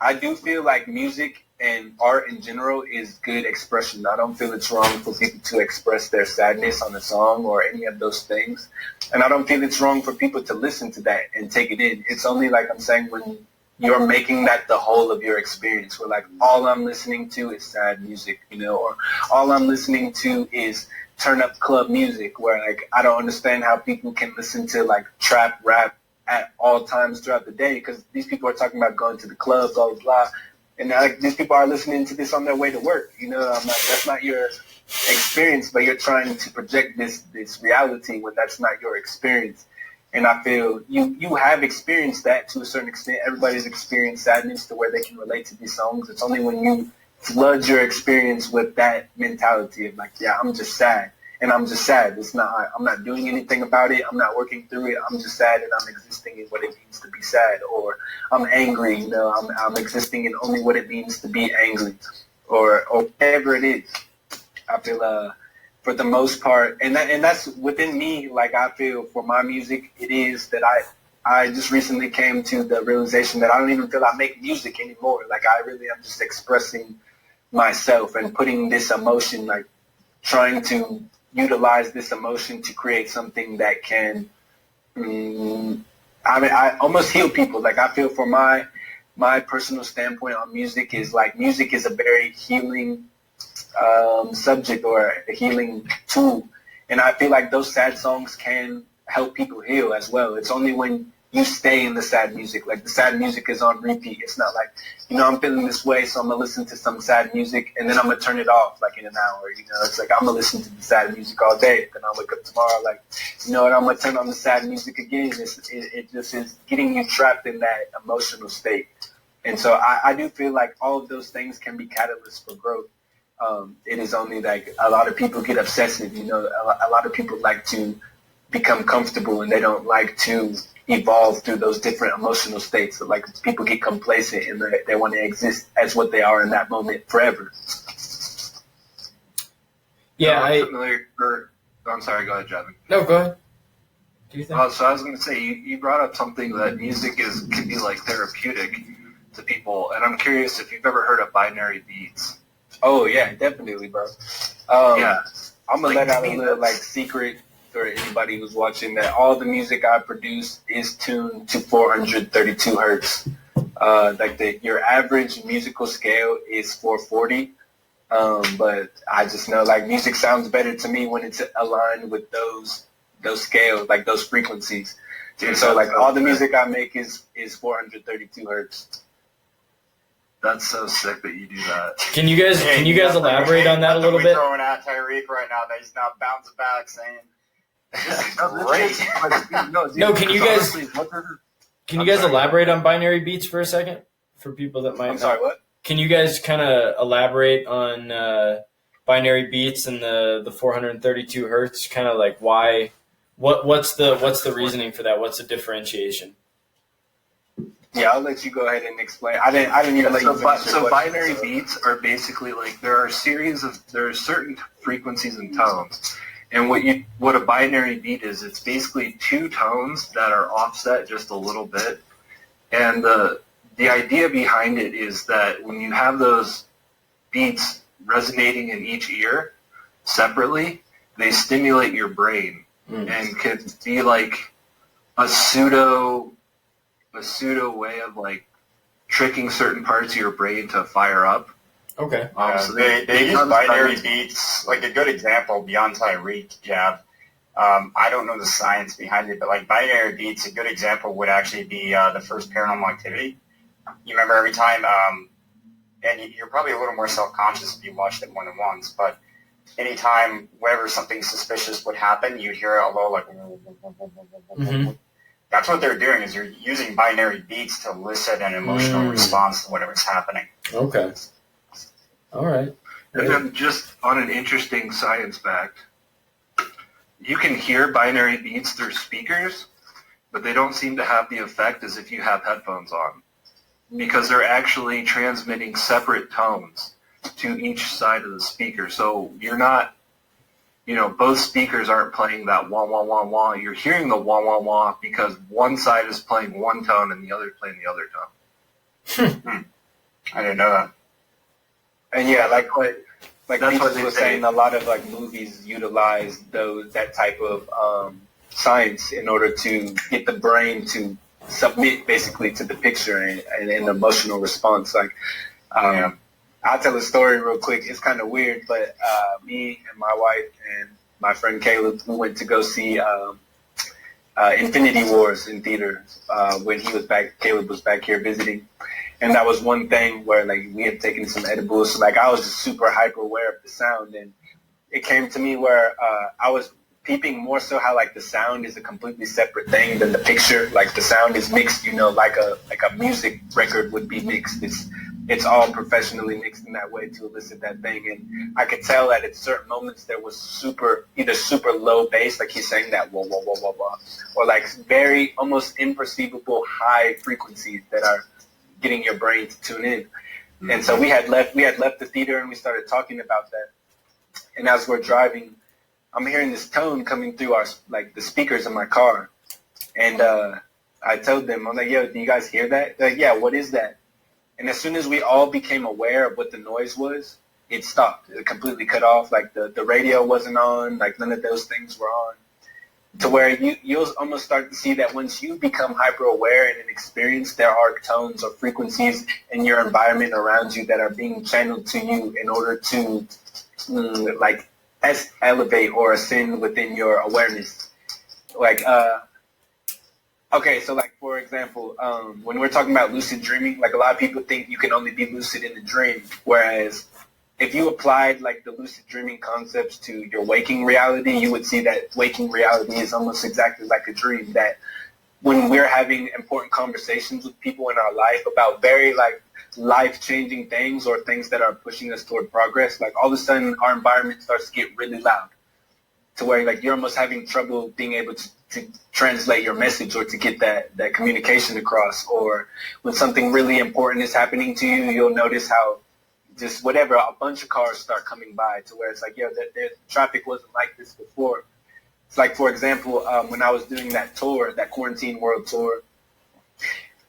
I do feel like music and art in general is good expression. I don't feel it's wrong for people to express their sadness on a song or any of those things, and I don't feel it's wrong for people to listen to that and take it in. It's only, like I'm saying, when you're making that the whole of your experience, where like all I'm listening to is sad music, or all I'm listening to is turn up club music, where like I don't understand how people can listen to like trap rap at all times throughout the day, because these people are talking about going to the club, blah, blah, blah, and like these people are listening to this on their way to work. I'm like, that's not your experience, but you're trying to project this reality when that's not your experience. And I feel you have experienced that to a certain extent. Everybody's experienced sadness to where they can relate to these songs. It's only when you flood your experience with that mentality of like, yeah, I'm just sad. And I'm just sad. I'm not doing anything about it. I'm not working through it. I'm just sad, and I'm existing in what it means to be sad. Or I'm angry, I'm existing in only what it means to be angry. Or whatever it is. I feel for the most part, and that's within me. Like, I feel for my music, it is that I just recently came to the realization that I don't even feel I make music anymore. Like, I really am just expressing myself and putting this emotion, like trying to utilize this emotion to create something that can, I almost heal people. Like, I feel for my personal standpoint on music is like, music is a very healing subject or a healing tool, and I feel like those sad songs can help people heal as well. It's only when you stay in the sad music, like the sad music is on repeat. It's not like, I'm feeling this way, so I'm gonna listen to some sad music and then I'm gonna turn it off like in an hour. It's like I'm gonna listen to the sad music all day, then I'll wake up tomorrow like, and I'm gonna turn on the sad music again. It just is getting you trapped in that emotional state. And so I do feel like all of those things can be catalysts for growth. It is only like a lot of people get obsessive. A lot of people like to become comfortable, and they don't like to evolve through those different emotional states. So like, people get complacent, and they want to exist as what they are in that moment forever. Yeah, I'm sorry, go ahead, Javin. No, go ahead. Do you think? So I was going to say, you brought up something that music can be like therapeutic to people, and I'm curious if you've ever heard of binary beats. Oh yeah, definitely, bro. Yeah, I'm gonna let out a little secret for anybody who's watching that all the music I produce is tuned to 432 hertz. Your average musical scale is 440, but I just know like music sounds better to me when it's aligned with those scales, like those frequencies. And so like all the music I make is 432 hertz. That's so sick that you do that. Can you guys elaborate on that a little bit? Throwing at Tyrec right now that he's now bouncing back saying, "This is great." No, can you guys elaborate on binary beats for a second for people that might? I'm sorry, what? Can you guys kind of elaborate on binary beats and the 432 hertz? Kind of like why? What's the reasoning for that? What's the differentiation? Yeah, I'll let you go ahead and explain. I didn't even let you finish. So binary beats are basically like there are certain frequencies and tones, and what a binary beat is, it's basically two tones that are offset just a little bit, and the idea behind it is that when you have those beats resonating in each ear separately, they stimulate your brain and could be like a pseudo a pseudo way of like tricking certain parts of your brain to fire up. Okay. So they use binary beats. Like a good example, beyond Tyrec, Jab. I don't know the science behind it, but like binary beats, a good example would actually be the first Paranormal Activity. You remember every time, and you're probably a little more self-conscious if you watched it more than once, but anytime whenever something suspicious would happen, you'd hear a low like. Mm-hmm. That's what they're doing, is you're using binary beats to elicit an emotional response to whatever's happening. Okay. All right. And then just on an interesting science fact, you can hear binary beats through speakers, but they don't seem to have the effect as if you have headphones on, because they're actually transmitting separate tones to each side of the speaker. So you're not, both speakers aren't playing that wah, wah, wah, wah. You're hearing the wah, wah, wah because one side is playing one tone and the other playing the other tone. I didn't know that. And yeah, like that's what they they were say. saying, a lot of like movies utilize that type of science in order to get the brain to submit basically to the picture and an emotional response. Like, I'll tell a story real quick. It's kind of weird, but me and my wife and my friend Caleb, we went to go see Infinity Wars in theater when he was back. Caleb was back here visiting, and that was one thing where like we had taken some edibles. So like I was just super hyper aware of the sound, and it came to me where I was peeping more so how like the sound is a completely separate thing than the picture. Like the sound is mixed, like a music record would be mixed. It's all professionally mixed in that way to elicit that thing. And I could tell that at certain moments there was either super low bass, like he's saying that wah, wah, wah, wah, wah, or like very almost imperceivable high frequencies that are getting your brain to tune in. Mm-hmm. And so we had left the theater and we started talking about that. And as we're driving, I'm hearing this tone coming through the speakers in my car. And I told them, I'm like, yo, do you guys hear that? They're like, yeah, what is that? And as soon as we all became aware of what the noise was, it stopped. It completely cut off. Like the radio wasn't on. Like none of those things were on. To where you'll almost start to see that once you become hyper aware and an experience, there are tones or frequencies in your environment around you that are being channeled to you in order to elevate or ascend within your awareness. Okay, so like for example, when we're talking about lucid dreaming, like a lot of people think you can only be lucid in a dream, whereas if you applied like the lucid dreaming concepts to your waking reality, you would see that waking reality is almost exactly like a dream. That when we're having important conversations with people in our life about very like life-changing things or things that are pushing us toward progress, like all of a sudden our environment starts to get really loud, to where like you're almost having trouble being able to translate your message or to get that communication across. Or when something really important is happening to you, you'll notice how just whatever, a bunch of cars start coming by, to where it's like, the traffic wasn't like this before. It's like, for example, when I was doing that tour, that Quarantine World Tour,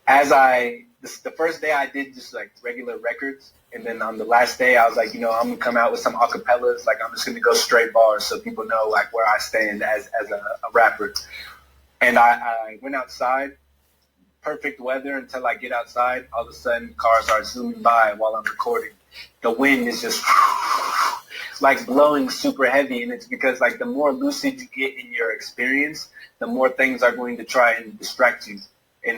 the first day I did just like regular records. And then on the last day, I was like, I'm going to come out with some acapellas. Like, I'm just going to go straight bars so people know, like, where I stand as a rapper. And I went outside, perfect weather until I get outside. All of a sudden, cars are zooming by while I'm recording. The wind is just, like, blowing super heavy. And it's because, like, the more lucid you get in your experience, the more things are going to try and distract you. And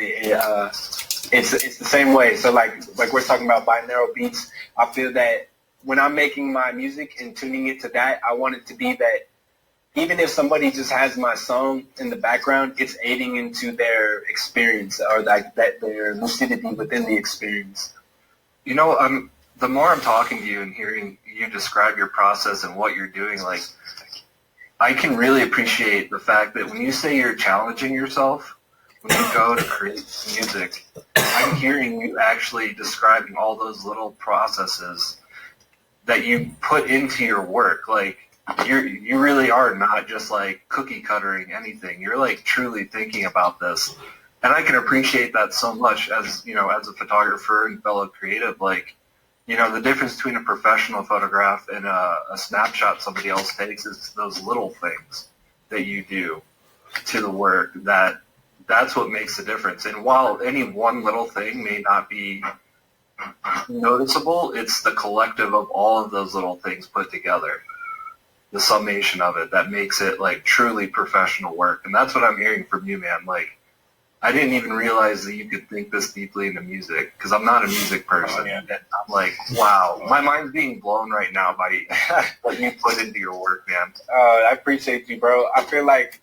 it's the same way. So like we're talking about binaural beats, I feel that when I'm making my music and tuning it to that, I want it to be that even if somebody just has my song in the background, it's aiding into their experience or like that their lucidity within the experience. The more I'm talking to you and hearing you describe your process and what you're doing, like I can really appreciate the fact that when you say you're challenging yourself, when you go to create music, I'm hearing you actually describing all those little processes that you put into your work. Like, you really are not just like cookie cuttering anything. You're like truly thinking about this. And I can appreciate that so much as a photographer and fellow creative. Like, the difference between a professional photograph and a snapshot somebody else takes is those little things that you do to the work that that's what makes the difference. And while any one little thing may not be noticeable, it's the collective of all of those little things put together, the summation of it, that makes it like truly professional work. And that's what I'm hearing from you, man. Like, I didn't even realize that you could think this deeply into music, because I'm not a music person. And I'm like, wow, my mind's being blown right now by what you put into your work, man. I appreciate you, bro. I feel like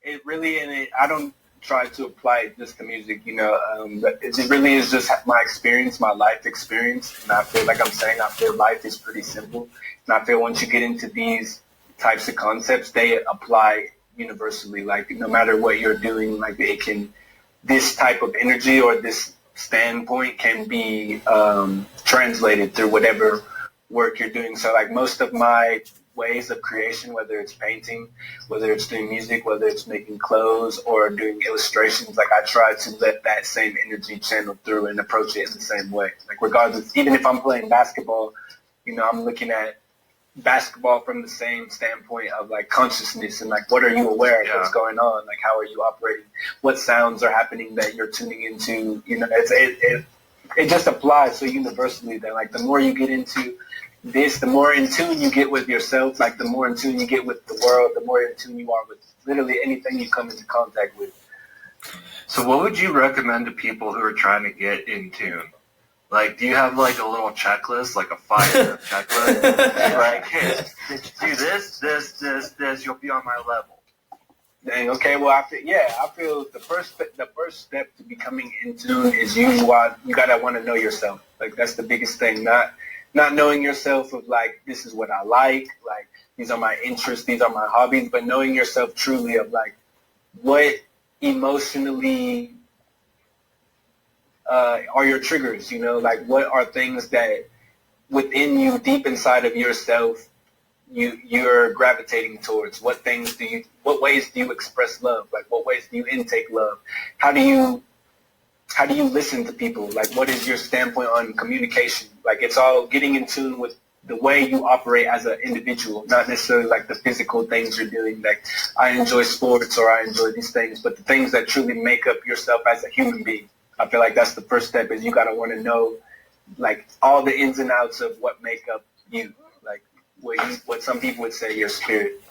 it really, I don't try to apply it just to music, but it really is just my experience, my life experience. And I feel like I feel life is pretty simple. And I feel once you get into these types of concepts, they apply universally. Like, no matter what you're doing, like this type of energy or this standpoint can be translated through whatever work you're doing. So like most of my ways of creation, whether it's painting, whether it's doing music, whether it's making clothes or doing illustrations, like I try to let that same energy channel through and approach it in the same way. Like regardless, even if I'm playing basketball, I'm looking at basketball from the same standpoint of like consciousness and like what are you aware of what's going on, like how are you operating, what sounds are happening that you're tuning into. It just applies so universally that like the more you get into this, the more in tune you get with yourself, like the more in tune you get with the world, the more in tune you are with literally anything you come into contact with. So what would you recommend to people who are trying to get in tune? Like, do you have like a little checklist, like a 5-step checklist? Like, hey, do this, you'll be on my level. Dang. Okay. Well, I feel the first step to becoming in tune is you gotta want to know yourself. Like that's the biggest thing. Not knowing yourself of like this is what I like these are my interests, these are my hobbies, but knowing yourself truly of like what emotionally are your triggers, like what are things that within you, deep inside of yourself, you're gravitating towards. What ways do you express love? Like what ways do you intake love? How do you listen to people? Like what is your standpoint on communication? Like it's all getting in tune with the way you operate as an individual, not necessarily like the physical things you're doing. Like I enjoy sports or I enjoy these things, but the things that truly make up yourself as a human being. I feel like that's the first step is you got to want to know like all the ins and outs of what make up you, like what some people would say your spirit.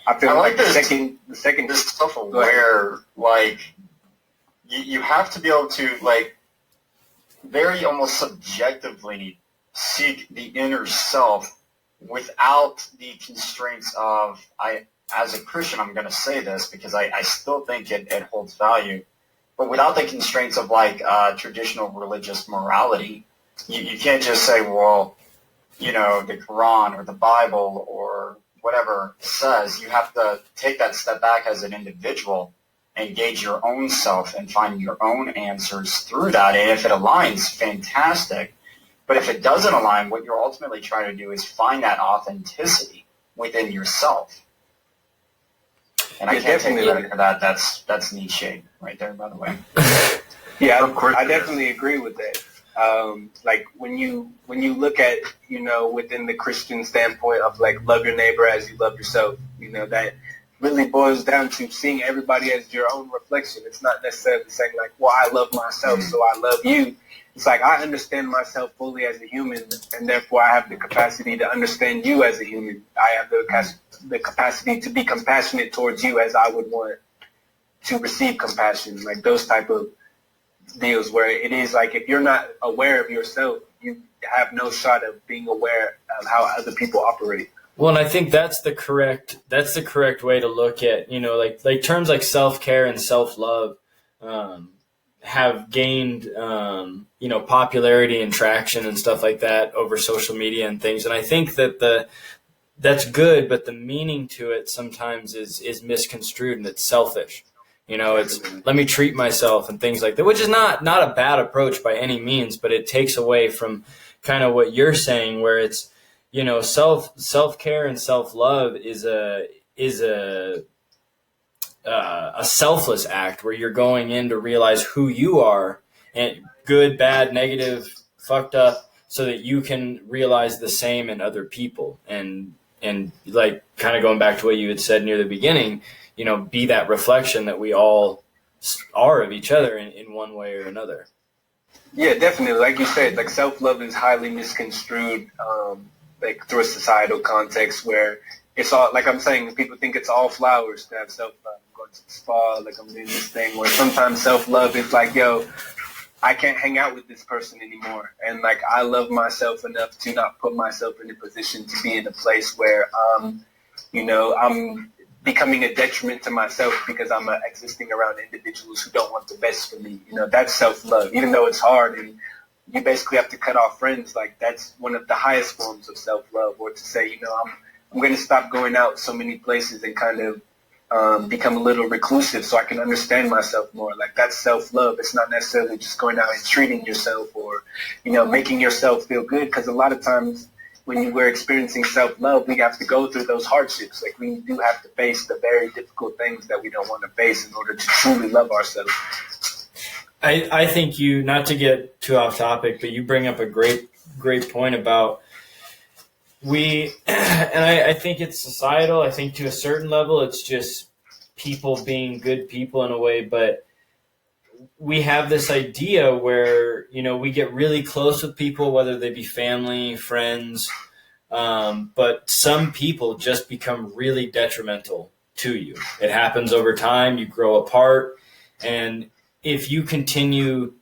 I feel like the second this self-aware, like you have to be able to like very almost subjectively seek the inner self without the constraints of, as a Christian, I'm going to say this because I still think it holds value. But without the constraints of like traditional religious morality, you can't just say, well, the Quran or the Bible or whatever says. You have to take that step back as an individual and gauge your own self and find your own answers through that. And if it aligns, fantastic. But if it doesn't align, what you're ultimately trying to do is find that authenticity within yourself. And I can't take credit for that. That's Nietzsche right there, by the way. Yeah, of course. I definitely agree with that. Like when you look at, within the Christian standpoint of like love your neighbor as you love yourself, that really boils down to seeing everybody as your own reflection. It's not necessarily saying like, well, I love myself, so I love you. It's like I understand myself fully as a human, and therefore I have the capacity to understand you as a human. I have the capacity to be compassionate towards you as I would want to receive compassion. Like those type of deals where it is like if you're not aware of yourself, you have no shot of being aware of how other people operate. Well, and I think that's the correct way to look at, like terms like self-care and self-love have gained, popularity and traction and stuff like that over social media and things. And I think that that's good, but the meaning to it sometimes is misconstrued and it's selfish. It's let me treat myself and things like that, which is not a bad approach by any means, but it takes away from kind of what you're saying, where it's, self-care and self-love is a selfless act where you're going in to realize who you are, and good, bad, negative, fucked up, so that you can realize the same in other people. And like kind of going back to what you had said near the beginning, be that reflection that we all are of each other in one way or another. Yeah, definitely. Like you said, like self-love is highly misconstrued, like through a societal context where it's all, like I'm saying, people think it's all flowers to have self-love. I'm going to the spa, like I'm doing this thing, where sometimes self-love is like, yo, I can't hang out with this person anymore. And like, I love myself enough to not put myself in a position to be in a place where, I'm becoming a detriment to myself because I'm existing around individuals who don't want the best for me. That's self-love, even though it's hard and you basically have to cut off friends. Like, that's one of the highest forms of self-love, or to say, I'm going to stop going out so many places and kind of become a little reclusive so I can understand myself more. Like, that's self-love. It's not necessarily just going out and treating yourself or, making yourself feel good. Because a lot of times when we're experiencing self-love, we have to go through those hardships. Like, we do have to face the very difficult things that we don't want to face in order to truly love ourselves. I think you, not to get too off topic, but you bring up a great point about I think it's societal. I think to a certain level, it's just people being good people in a way, but we have this idea where, we get really close with people, whether they be family, friends, but some people just become really detrimental to you. It happens over time. You grow apart. And if you continue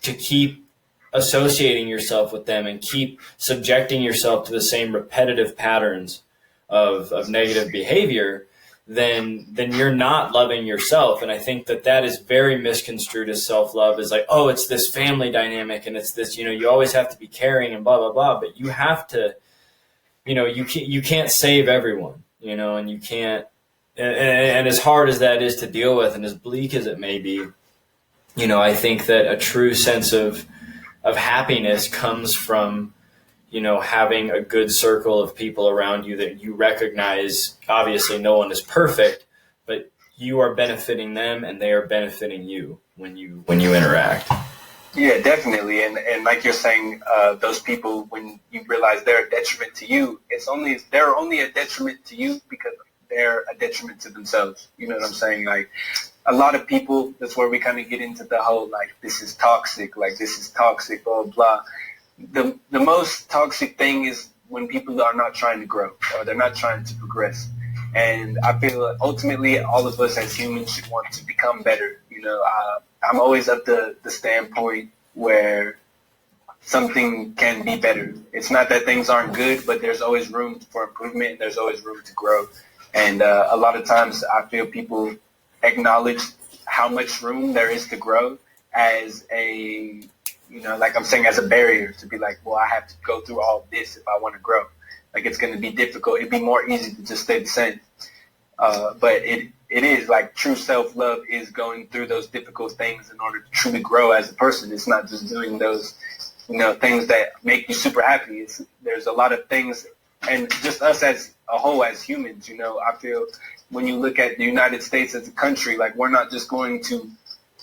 to keep associating yourself with them and keep subjecting yourself to the same repetitive patterns of negative behavior, then you're not loving yourself. And I think that is very misconstrued as self-love, is like, oh, it's this family dynamic and it's this, you always have to be caring and blah, blah, blah. But you have to, you can't save everyone, and you can't, and as hard as that is to deal with and as bleak as it may be, I think that a true sense of happiness comes from, having a good circle of people around you that you recognize. Obviously no one is perfect, but you are benefiting them and they are benefiting you when you interact. Yeah, definitely. And like you're saying, those people, when you realize they're a detriment to you, they're only a detriment to you because they're a detriment to themselves. You know what I'm saying? Like, a lot of people, that's where we kind of get into the whole, like, this is toxic, blah, blah. The most toxic thing is when people are not trying to grow or they're not trying to progress. And I feel like ultimately all of us as humans should want to become better. I'm always of the standpoint where something can be better. It's not that things aren't good, but there's always room for improvement. There's always room to grow. And a lot of times I feel people acknowledge how much room there is to grow as a, like I'm saying, as a barrier to be like, well, I have to go through all of this if I want to grow. Like, it's going to be difficult. It'd be more easy to just stay the same. But it is like true self-love is going through those difficult things in order to truly grow as a person. It's not just doing those, things that make you super happy. There's a lot of things, and just us as a whole, as humans, I feel when you look at the United States as a country, like, we're not just going to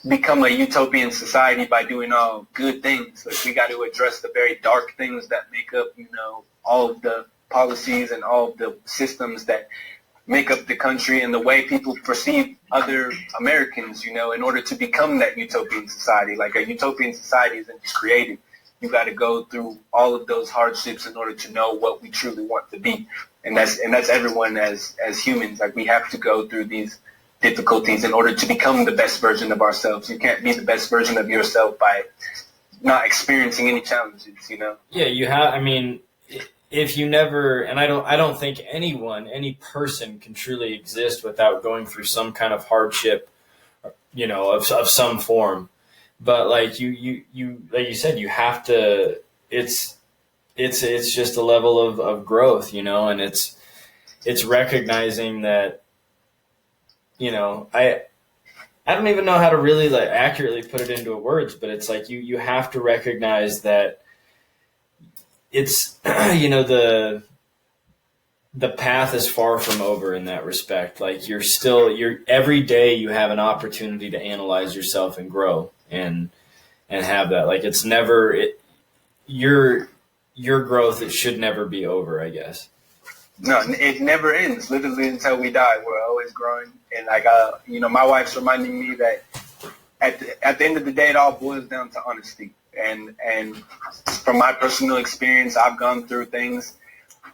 become a utopian society by doing all good things. Like, we got to address the very dark things that make up, all of the policies and all of the systems that make up the country and the way people perceive other Americans, in order to become that utopian society. Like, a utopian society isn't just created. You got to go through all of those hardships in order to know what we truly want to be. And that's everyone as humans. Like, we have to go through these difficulties in order to become the best version of ourselves. You can't be the best version of yourself by not experiencing any challenges, Yeah, you have, if you never, and I don't think any person can truly exist without going through some kind of hardship, of some form. But like you like you said, you have to, it's just a level of growth, and it's recognizing that, I don't even know how to really like accurately put it into words, but it's like you have to recognize that it's, the path is far from over in that respect. Like, you're every day you have an opportunity to analyze yourself and grow and have that. Like, it's never, your growth, it should never be over, I guess. No, it never ends. Literally until we die, we're always growing. And like, my wife's reminding me that at the end of the day, it all boils down to honesty. And from my personal experience, I've gone through things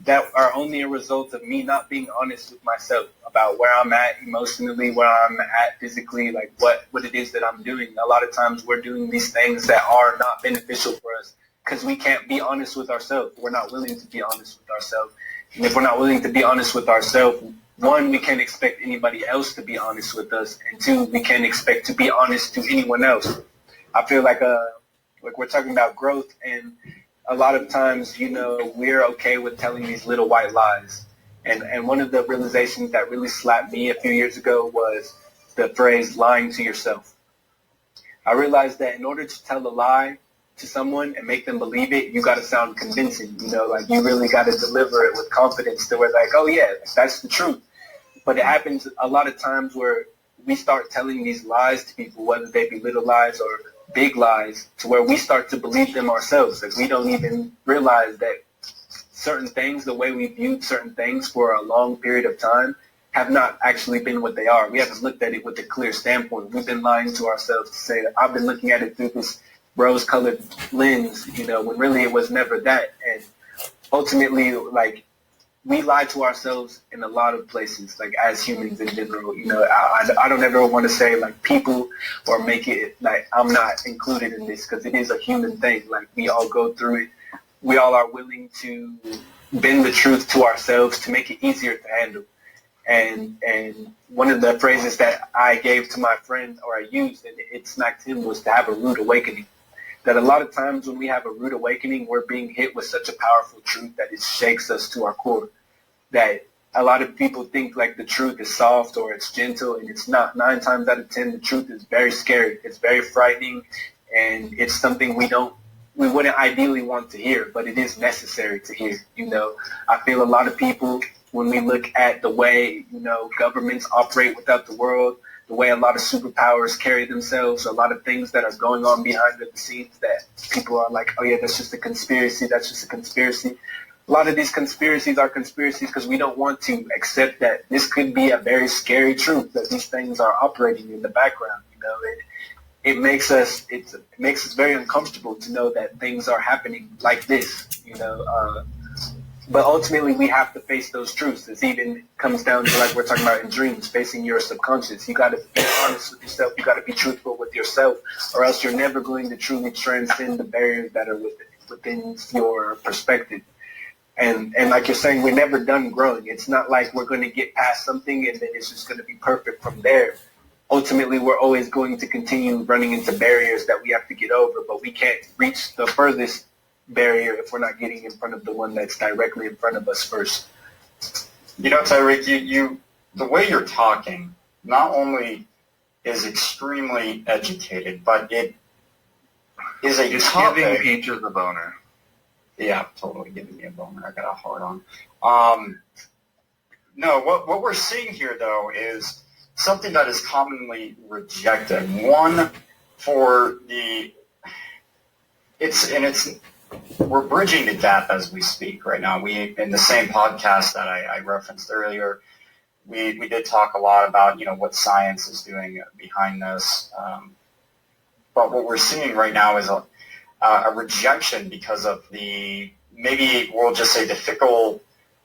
that are only a result of me not being honest with myself about where I'm at emotionally, where I'm at physically, like what it is that I'm doing. A lot of times we're doing these things that are not beneficial for us because we can't be honest with ourselves. We're not willing to be honest with ourselves. And if we're not willing to be honest with ourselves, one, we can't expect anybody else to be honest with us. And two, we can't expect to be honest to anyone else. I feel like we're talking about growth, and a lot of times, we're okay with telling these little white lies. And one of the realizations that really slapped me a few years ago was the phrase lying to yourself. I realized that in order to tell a lie to someone and make them believe it, you got to sound convincing, like you really got to deliver it with confidence to where like, oh yeah, that's the truth. But it happens a lot of times where we start telling these lies to people, whether they be little lies or big lies, to where we start to believe them ourselves. Like we don't even realize that certain things, the way we viewed certain things for a long period of time, have not actually been what they are. We haven't looked at it with a clear standpoint. We've been lying to ourselves to say that I've been looking at it through this rose-colored lens, when really it was never that. And ultimately, like, we lie to ourselves in a lot of places, like as humans in general. I don't ever want to say like people or make it like I'm not included in this, because it is a human thing. Like we all go through it. We all are willing to bend the truth to ourselves to make it easier to handle. And one of the phrases that I gave to my friend, or I used, and it smacked him, was to have a rude awakening. That a lot of times when we have a rude awakening, we're being hit with such a powerful truth that it shakes us to our core. That a lot of people think like the truth is soft or it's gentle, and it's not. 9 times out of 10, the truth is very scary. It's very frightening, and it's something we wouldn't ideally want to hear, but it is necessary to hear. I feel a lot of people, when we look at the way, governments operate without the world, the way a lot of superpowers carry themselves, a lot of things that are going on behind the scenes that people are like, oh yeah, that's just a conspiracy, that's just a conspiracy. A lot of these conspiracies are conspiracies because we don't want to accept that this could be a very scary truth, that these things are operating in the background. It makes us very uncomfortable to know that things are happening like this. But ultimately, we have to face those truths. It even comes down to, like we're talking about in dreams, facing your subconscious. You got to be honest with yourself. You got to be truthful with yourself, or else you're never going to truly transcend the barriers that are within your perspective. And like you're saying, we're never done growing. It's not like we're going to get past something and then it's just going to be perfect from there. Ultimately, we're always going to continue running into barriers that we have to get over, but we can't reach the furthest barrier if we're not getting in front of the one that's directly in front of us first. Tyrec, you the way you're talking not only is extremely educated, but it is a topic. Giving Peaches a boner. Yeah, totally giving me a boner. I got a hard on. No, what we're seeing here though is something that is commonly rejected. One, for we're bridging the gap as we speak right now. We, in the same podcast that I referenced earlier, we did talk a lot about, what science is doing behind this. But what we're seeing right now is a rejection because of maybe we'll just say the fickle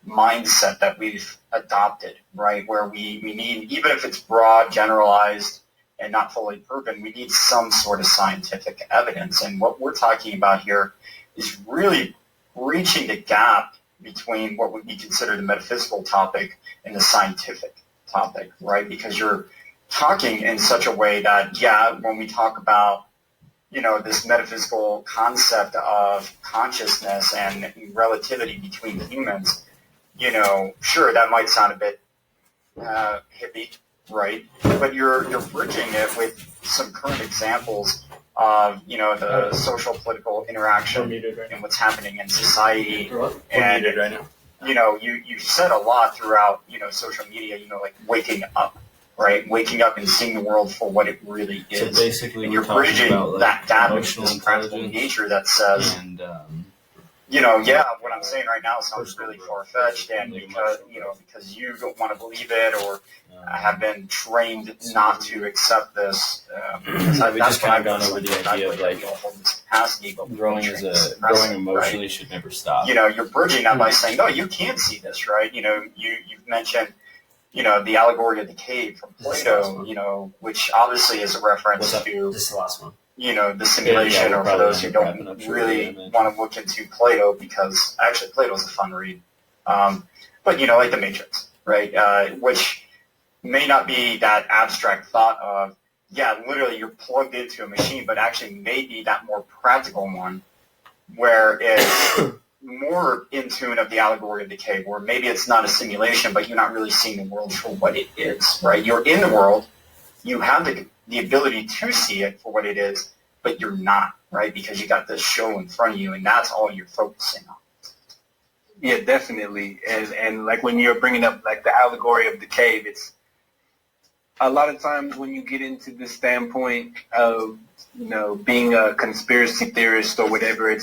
mindset that we've adopted, right? Where we need, even if it's broad, generalized, and not fully proven, we need some sort of scientific evidence. And what we're talking about here is really reaching the gap between what would be considered a metaphysical topic and the scientific topic, right? Because you're talking in such a way that, when we talk about, this metaphysical concept of consciousness and relativity between humans, sure, that might sound a bit hippie, right? But you're bridging it with some current examples of, the social political interaction and what's happening in society. And, you said a lot throughout, social media, like waking up. Right, waking up and seeing the world for what it really is. So basically, and you're bridging about, that gap into this practical nature that says, yeah, what I'm saying right now sounds really far-fetched, and because you don't want to believe it, or have been trained not to accept this. We just kind of gone over the idea of like growing emotionally should never stop. You're bridging that by saying, no, you can see this, right? You've mentioned, the allegory of the cave from Plato, which obviously is a reference to this is the last one. The simulation, or for those who don't really want to look into Plato, because actually Plato's a fun read. But, like the Matrix, right? Which may not be that abstract thought of, literally you're plugged into a machine, but actually maybe that more practical one where it's more in tune of the allegory of the cave, where maybe it's not a simulation, but you're not really seeing the world for what it is, right? You're in the world, you have the ability to see it for what it is, but you're not, right? Because you got this show in front of you, and that's all you're focusing on. Yeah, definitely. And like when you're bringing up like the allegory of the cave, it's a lot of times when you get into this standpoint of, being a conspiracy theorist or whatever,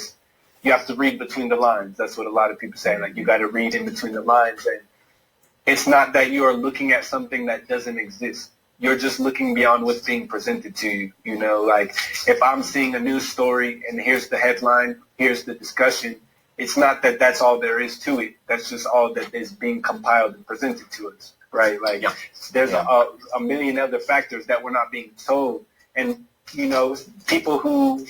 you have to read between the lines. That's what a lot of people say. Like, you got to read in between the lines. And it's not that you are looking at something that doesn't exist. You're just looking beyond what's being presented to you. Like if I'm seeing a news story and here's the headline, here's the discussion, it's not that that's all there is to it. That's just all that is being compiled and presented to us, right? Like there's a million other factors that we're not being told. And, people who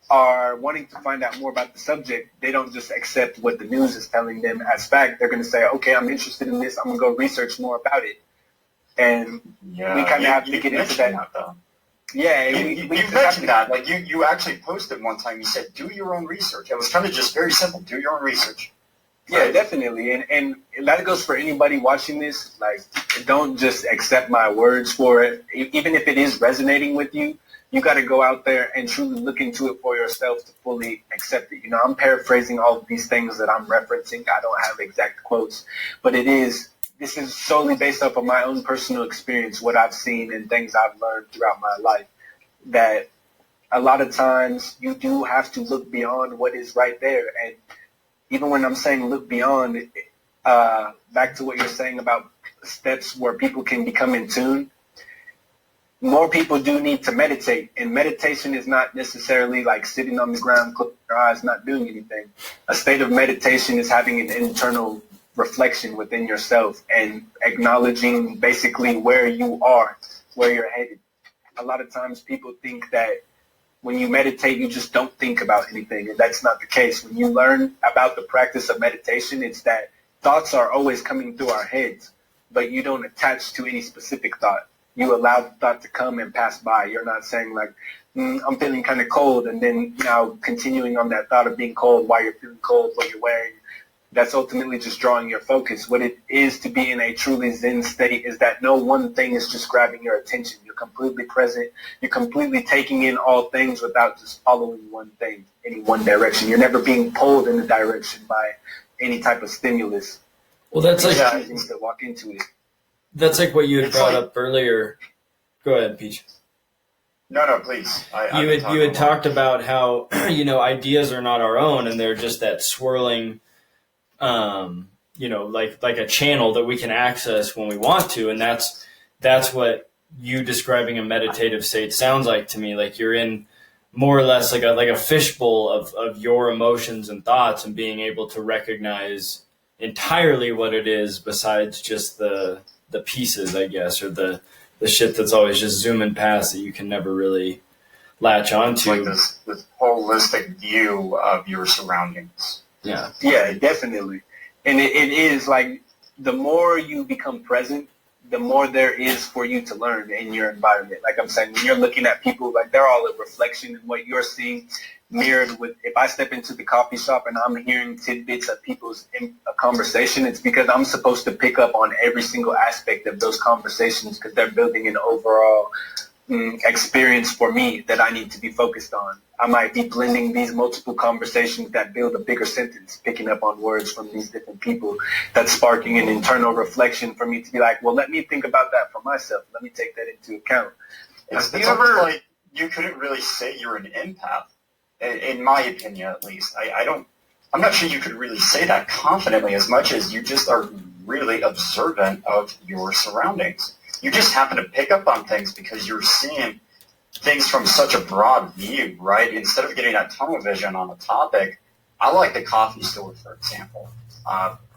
are wanting to find out more about the subject, they don't just accept what the news is telling them as fact. They're going to say, okay, I'm interested in this. I'm going to go research more about it. And we kind of have to get into that. Yeah, you mentioned that. Like you actually posted one time. You said, "Do your own research." It was kind of just very simple. Do your own research. Yeah, definitely. And that goes for anybody watching this. Like, don't just accept my words for it. Even if it is resonating with you, you got to go out there and truly look into it for yourself to fully accept it. I'm paraphrasing all of these things that I'm referencing. I don't have exact quotes, but this is solely based off of my own personal experience, what I've seen and things I've learned throughout my life, that a lot of times you do have to look beyond what is right there. And even when I'm saying look beyond, back to what you're saying about steps where people can become in tune, more people do need to meditate. And meditation is not necessarily like sitting on the ground, closing your eyes, not doing anything. A state of meditation is having an internal reflection within yourself and acknowledging basically where you are, where you're headed. A lot of times people think that when you meditate, you just don't think about anything, and that's not the case. When you learn about the practice of meditation, it's that thoughts are always coming through our heads, but you don't attach to any specific thought. You allow the thought to come and pass by. You're not saying like, I'm feeling kind of cold, and then now continuing on that thought of being cold while you're feeling cold, what you're wearing. That's ultimately just drawing your focus. What it is to be in a truly Zen state is that no one thing is just grabbing your attention. You're completely present. You're completely taking in all things without just following one thing, any one direction. You're never being pulled in a direction by any type of stimulus. Well, that's like things to walk into it. That's like what you had brought up earlier. Go ahead, Peach. No, please. You had talked about how ideas are not our own, and they're just that swirling. Like a channel that we can access when we want to. And that's what you describing a meditative state sounds like to me. Like you're in more or less like a fishbowl of your emotions and thoughts, and being able to recognize entirely what it is besides just the pieces, I guess, or the shit that's always just zooming past that you can never really latch onto. Like this holistic view of your surroundings. Yeah, definitely. And it is like the more you become present, the more there is for you to learn in your environment. Like I'm saying, when you're looking at people, like they're all a reflection in what you're seeing mirrored with. If I step into the coffee shop and I'm hearing tidbits of people's conversation, it's because I'm supposed to pick up on every single aspect of those conversations, because they're building an overall experience for me that I need to be focused on. I might be blending these multiple conversations that build a bigger sentence, picking up on words from these different people, that's sparking an internal reflection for me to be like, well, let me think about that for myself. Let me take that into account. It's almost like you couldn't really say you're an empath, in my opinion at least. I don't I'm not sure you could really say that confidently as much as you just are really observant of your surroundings. You just happen to pick up on things because you're seeing things from such a broad view, right? Instead of getting that tunnel vision on a topic, I like the coffee store, for example,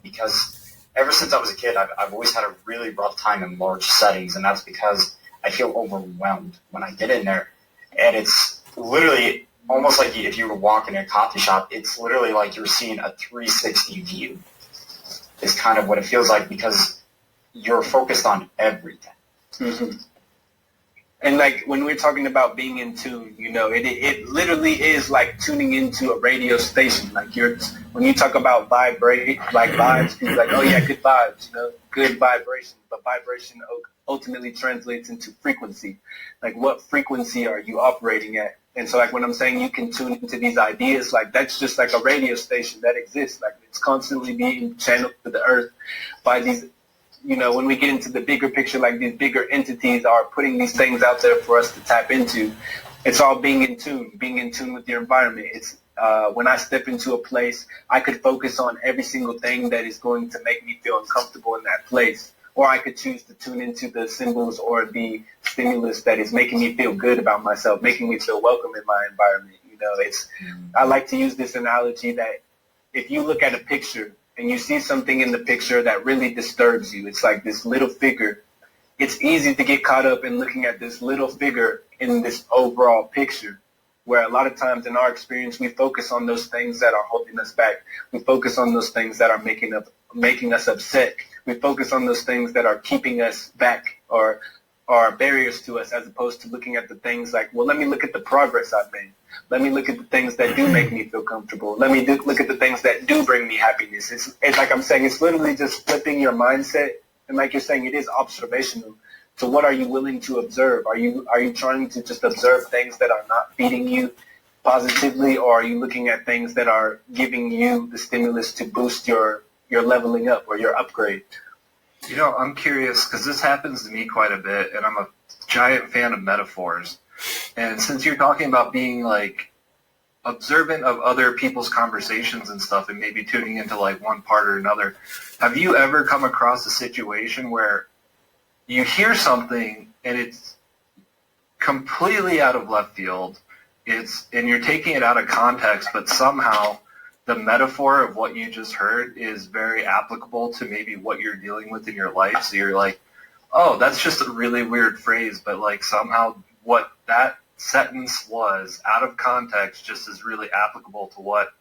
because ever since I was a kid, I've always had a really rough time in large settings, and that's because I feel overwhelmed when I get in there. And it's literally almost like if you were walking in a coffee shop, it's literally like you're seeing a 360 view is kind of what it feels like because you're focused on everything. Mm-hmm. And like when we're talking about being in tune, you know, it literally is like tuning into a radio station. Like when you talk about vibes, people are like, oh yeah, good vibes, you know, good vibration. But vibration ultimately translates into frequency. Like what frequency are you operating at? And so like when I'm saying you can tune into these ideas, like that's just like a radio station that exists. Like it's constantly being channeled to the earth by these, you know, when we get into the bigger picture, like these bigger entities are putting these things out there for us to tap into. It's all being in tune with your environment. It's when I step into a place, I could focus on every single thing that is going to make me feel uncomfortable in that place. Or I could choose to tune into the symbols or the stimulus that is making me feel good about myself, making me feel welcome in my environment. You know, I like to use this analogy that if you look at a picture and you see something in the picture that really disturbs you, it's like this little figure. It's easy to get caught up in looking at this little figure in this overall picture, where a lot of times in our experience, we focus on those things that are holding us back. We focus on those things that are making us upset. We focus on those things that are keeping us back or are barriers to us, as opposed to looking at the things like, well, let me look at the progress I've made. Let me look at the things that do make me feel comfortable. Let me look at the things that do bring me happiness. It's like I'm saying, it's literally just flipping your mindset. And like you're saying, it is observational. So what are you willing to observe? Are you trying to just observe things that are not feeding you positively, or are you looking at things that are giving you the stimulus to boost your leveling up or your upgrade? You know, I'm curious because this happens to me quite a bit, and I'm a giant fan of metaphors. And since you're talking about being like observant of other people's conversations and stuff and maybe tuning into like one part or another, have you ever come across a situation where you hear something and it's completely out of left field, and you're taking it out of context, but somehow the metaphor of what you just heard is very applicable to maybe what you're dealing with in your life? So you're like, oh, that's just a really weird phrase, but like somehow what that sentence was out of context just is really applicable to what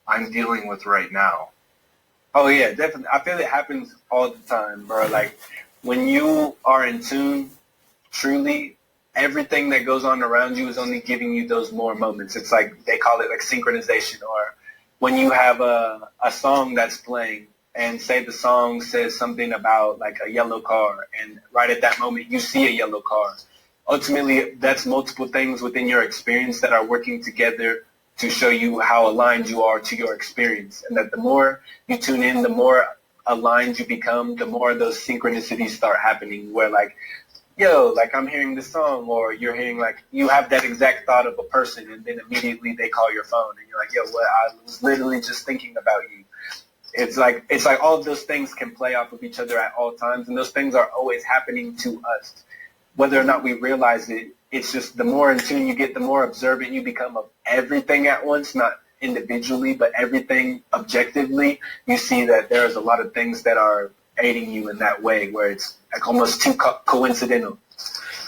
I'm dealing with right now. Oh yeah, definitely. I feel it happens all the time, bro. Like when you are in tune, truly, everything that goes on around you is only giving you those more moments. It's like they call it like synchronization. Or when you have a song that's playing, and say the song says something about like a yellow car, and right at that moment you see a yellow car. Ultimately, that's multiple things within your experience that are working together to show you how aligned you are to your experience. And that the more you tune in, the more aligned you become, the more those synchronicities start happening, where like, yo, like I'm hearing this song, or you're hearing like, you have that exact thought of a person, and then immediately they call your phone and you're like, yo, what? I was literally just thinking about you. It's like all of those things can play off of each other at all times, and those things are always happening to us. Whether or not we realize it, it's just the more in tune you get, the more observant you become of everything at once, not individually, but everything objectively. You see that there's a lot of things that are aiding you in that way, where it's like almost too coincidental.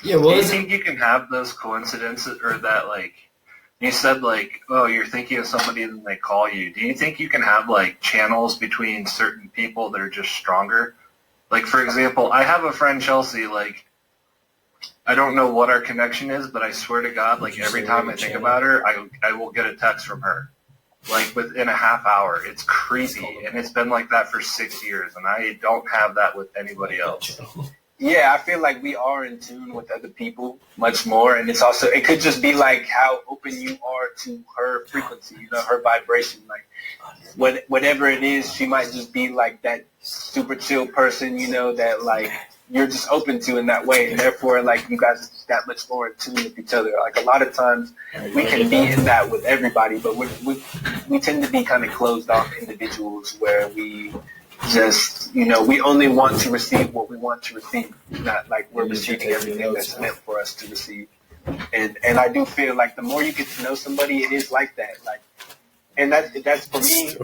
Yeah, well, do you think you can have those coincidences, or that like, you said like, oh, you're thinking of somebody and they call you. Do you think you can have like channels between certain people that are just stronger? Like, for example, I have a friend, Chelsea, like, I don't know what our connection is, but I swear to God, like every time I think about her, I will get a text from her, like within a half hour. It's crazy, and it's been like that for 6 years, and I don't have that with anybody else. Yeah, I feel like we are in tune with other people much more, and it could just be like how open you are to her frequency, you know, her vibration. Like whatever it is, she might just be like that super chill person, you know, that like you're just open to in that way, and therefore like you guys are just that much more in tune with each other. Like a lot of times we can be in that with everybody, but we tend to be kind of closed off individuals where we just, we only want to receive what we want to receive, not like we're receiving everything that's meant for us to receive. And I do feel like the more you get to know somebody, it is like that. Like, and that's for me.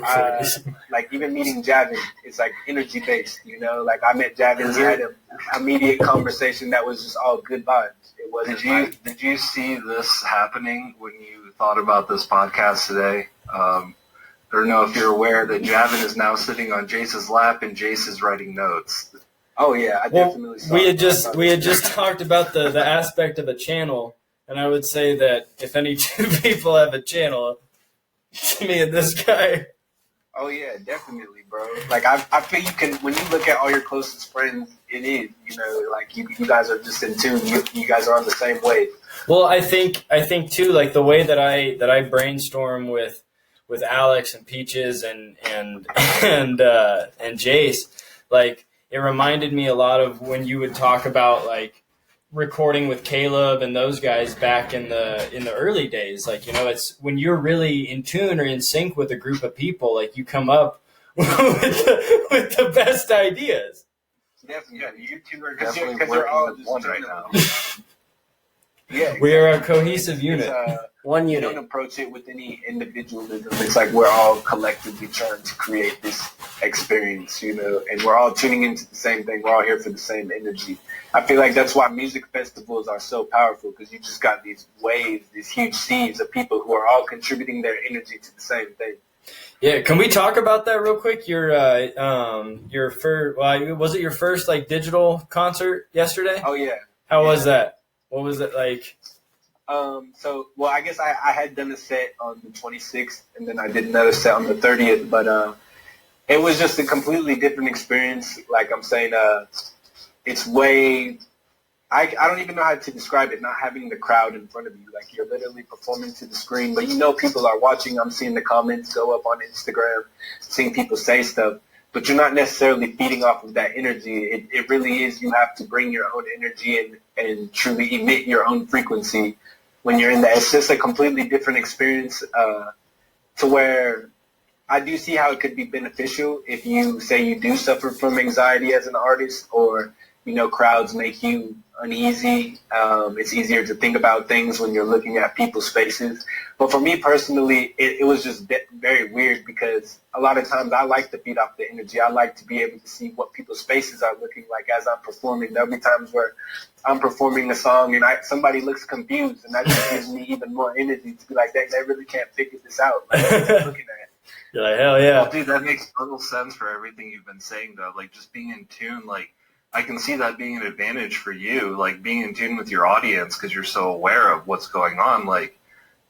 Like even meeting Javin, it's like energy based. Like I met Javin, we had an immediate conversation that was just all good vibes. It wasn't. Did you see this happening when you thought about this podcast today? I don't know if you're aware that Javin is now sitting on Jace's lap and Jace is writing notes. Oh yeah, I definitely saw we had just talked about the aspect of a channel, and I would say that if any two people have a channel, it's me and this guy. Oh yeah, definitely, bro. Like I feel you can, when you look at all your closest friends, it is, like you guys are just in tune. You guys are on the same wave. Well, I think too, like the way that I brainstorm with Alex and Peaches and Jace, like it reminded me a lot of when you would talk about like recording with Caleb and those guys back in the early days. Like, it's when you're really in tune or in sync with a group of people, like you come up with the best ideas. Definitely. Yeah, you two are definitely working with one right now. Yeah, exactly. We are a cohesive unit. One unit. You don't approach it with any individualism. It's like we're all collectively trying to create this experience, and we're all tuning into the same thing. We're all here for the same energy. I feel like that's why music festivals are so powerful, because you just got these waves, these huge seas of people who are all contributing their energy to the same thing. Yeah, can we talk about that real quick? Your first, was it your first like digital concert yesterday? Oh yeah. How was that? What was it like? I guess I had done a set on the 26th, and then I did another set on the 30th, but it was just a completely different experience. Like I'm saying, it's way, I don't even know how to describe it, not having the crowd in front of you. Like you're literally performing to the screen, but people are watching. I'm seeing the comments go up on Instagram, seeing people say stuff, but you're not necessarily feeding off of that energy. It really is, you have to bring your own energy and truly emit your own frequency when you're in that. It's just a completely different experience, to where I do see how it could be beneficial if you say you do suffer from anxiety as an artist, or crowds make you uneasy. It's easier to think about things when you're looking at people's faces. But for me personally, it was just very weird, because a lot of times I like to feed off the energy. I like to be able to see what people's faces are looking like as I'm performing. There'll be times where I'm performing a song and somebody looks confused, and that just gives me even more energy to be like, they really can't figure this out. Like, what are they looking at? You're like, hell yeah. Well, dude, that makes total sense for everything you've been saying, though. Like, just being in tune, like, I can see that being an advantage for you, like being in tune with your audience because you're so aware of what's going on. Like,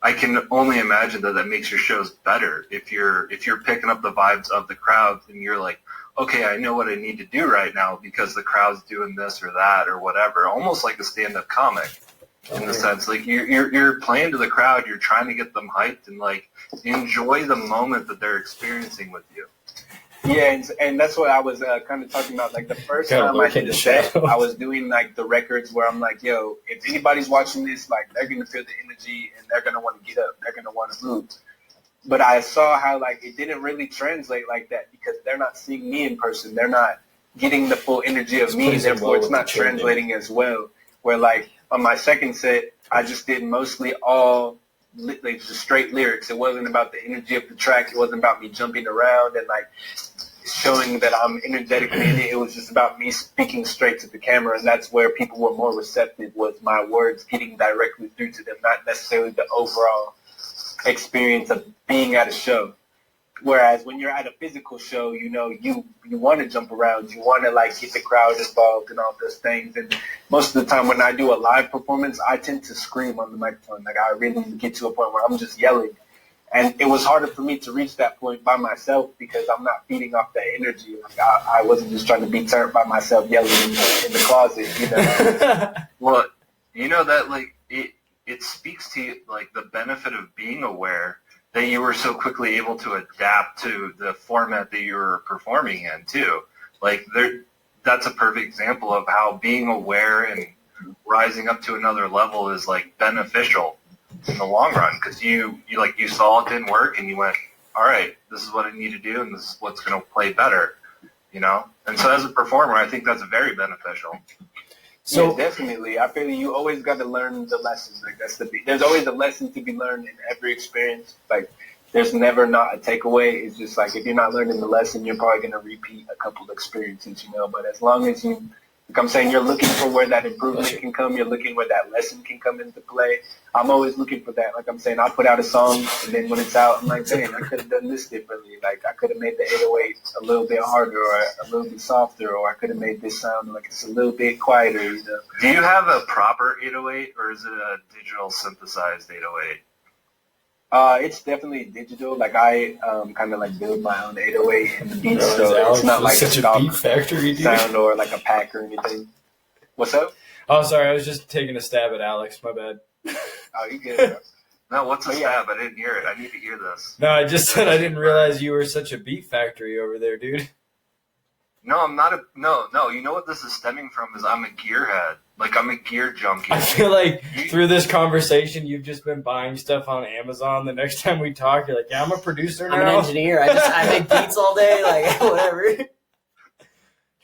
I can only imagine that makes your shows better if you're picking up the vibes of the crowd and you're like, okay, I know what I need to do right now because the crowd's doing this or that or whatever. Almost like a stand-up comic in the sense, like you're playing to the crowd, you're trying to get them hyped and like enjoy the moment that they're experiencing with you. Yeah, and that's what I was kind of talking about. Like the first time I did a set, I was doing like the records where I'm like, yo, if anybody's watching this, like they're gonna feel the energy and they're gonna want to get up, they're gonna want to move. But I saw how like it didn't really translate like that because they're not seeing me in person. They're not getting the full energy of me, therefore it's not translating as well. Where like on my second set, I just did mostly all like just straight lyrics. It wasn't about the energy of the track. It wasn't about me jumping around and like showing that I'm energetically in it. It was just about me speaking straight to the camera, and that's where people were more receptive, was my words getting directly through to them, not necessarily the overall experience of being at a show. Whereas when you're at a physical show, you want to jump around, you want to like get the crowd involved and all those things. And most of the time when I do a live performance, I tend to scream on the microphone. Like I really get to a point where I'm just yelling. And it was harder for me to reach that point by myself because I'm not feeding off that energy. Like I wasn't just trying to be turned by myself yelling in the closet, Well, that like it speaks to like the benefit of being aware that you were so quickly able to adapt to the format that you were performing in too. Like that's a perfect example of how being aware and rising up to another level is like beneficial in the long run, because you saw it didn't work and you went, all right, this is what I need to do and this is what's going to play better, and so as a performer I think that's very beneficial. So definitely, I feel you always got to learn the lessons. Like there's always a lesson to be learned in every experience. Like there's never not a takeaway. It's just like if you're not learning the lesson, you're probably going to repeat a couple of experiences, But as long as you, like I'm saying, you're looking for where that improvement can come. You're looking where that lesson can come into play. I'm always looking for that. Like I'm saying, I'll put out a song, and then when it's out, I'm like, dang, I could have done this differently. Like I could have made the 808 a little bit harder or a little bit softer, or I could have made this sound like it's a little bit quieter. Do you have a proper 808, or is it a digital synthesized 808? It's definitely digital. Like I kind of like build my own 808 and the beats, so Alex it's not like such a beat factory, dude. sound or like a pack or anything. What's up? Oh, sorry, I was just taking a stab at Alex. My bad. Oh, you good? Bro. No, what's a stab? I didn't hear it. I need to hear this. No, I just said I didn't realize you were such a beat factory over there, dude. No, I'm not no. You know what this is stemming from is I'm a gearhead. Like, I'm a gear junkie. I feel like through this conversation, you've just been buying stuff on Amazon. The next time we talk, you're like, yeah, I'm a producer now. I'm an engineer. I make beats all day, like, whatever. It'd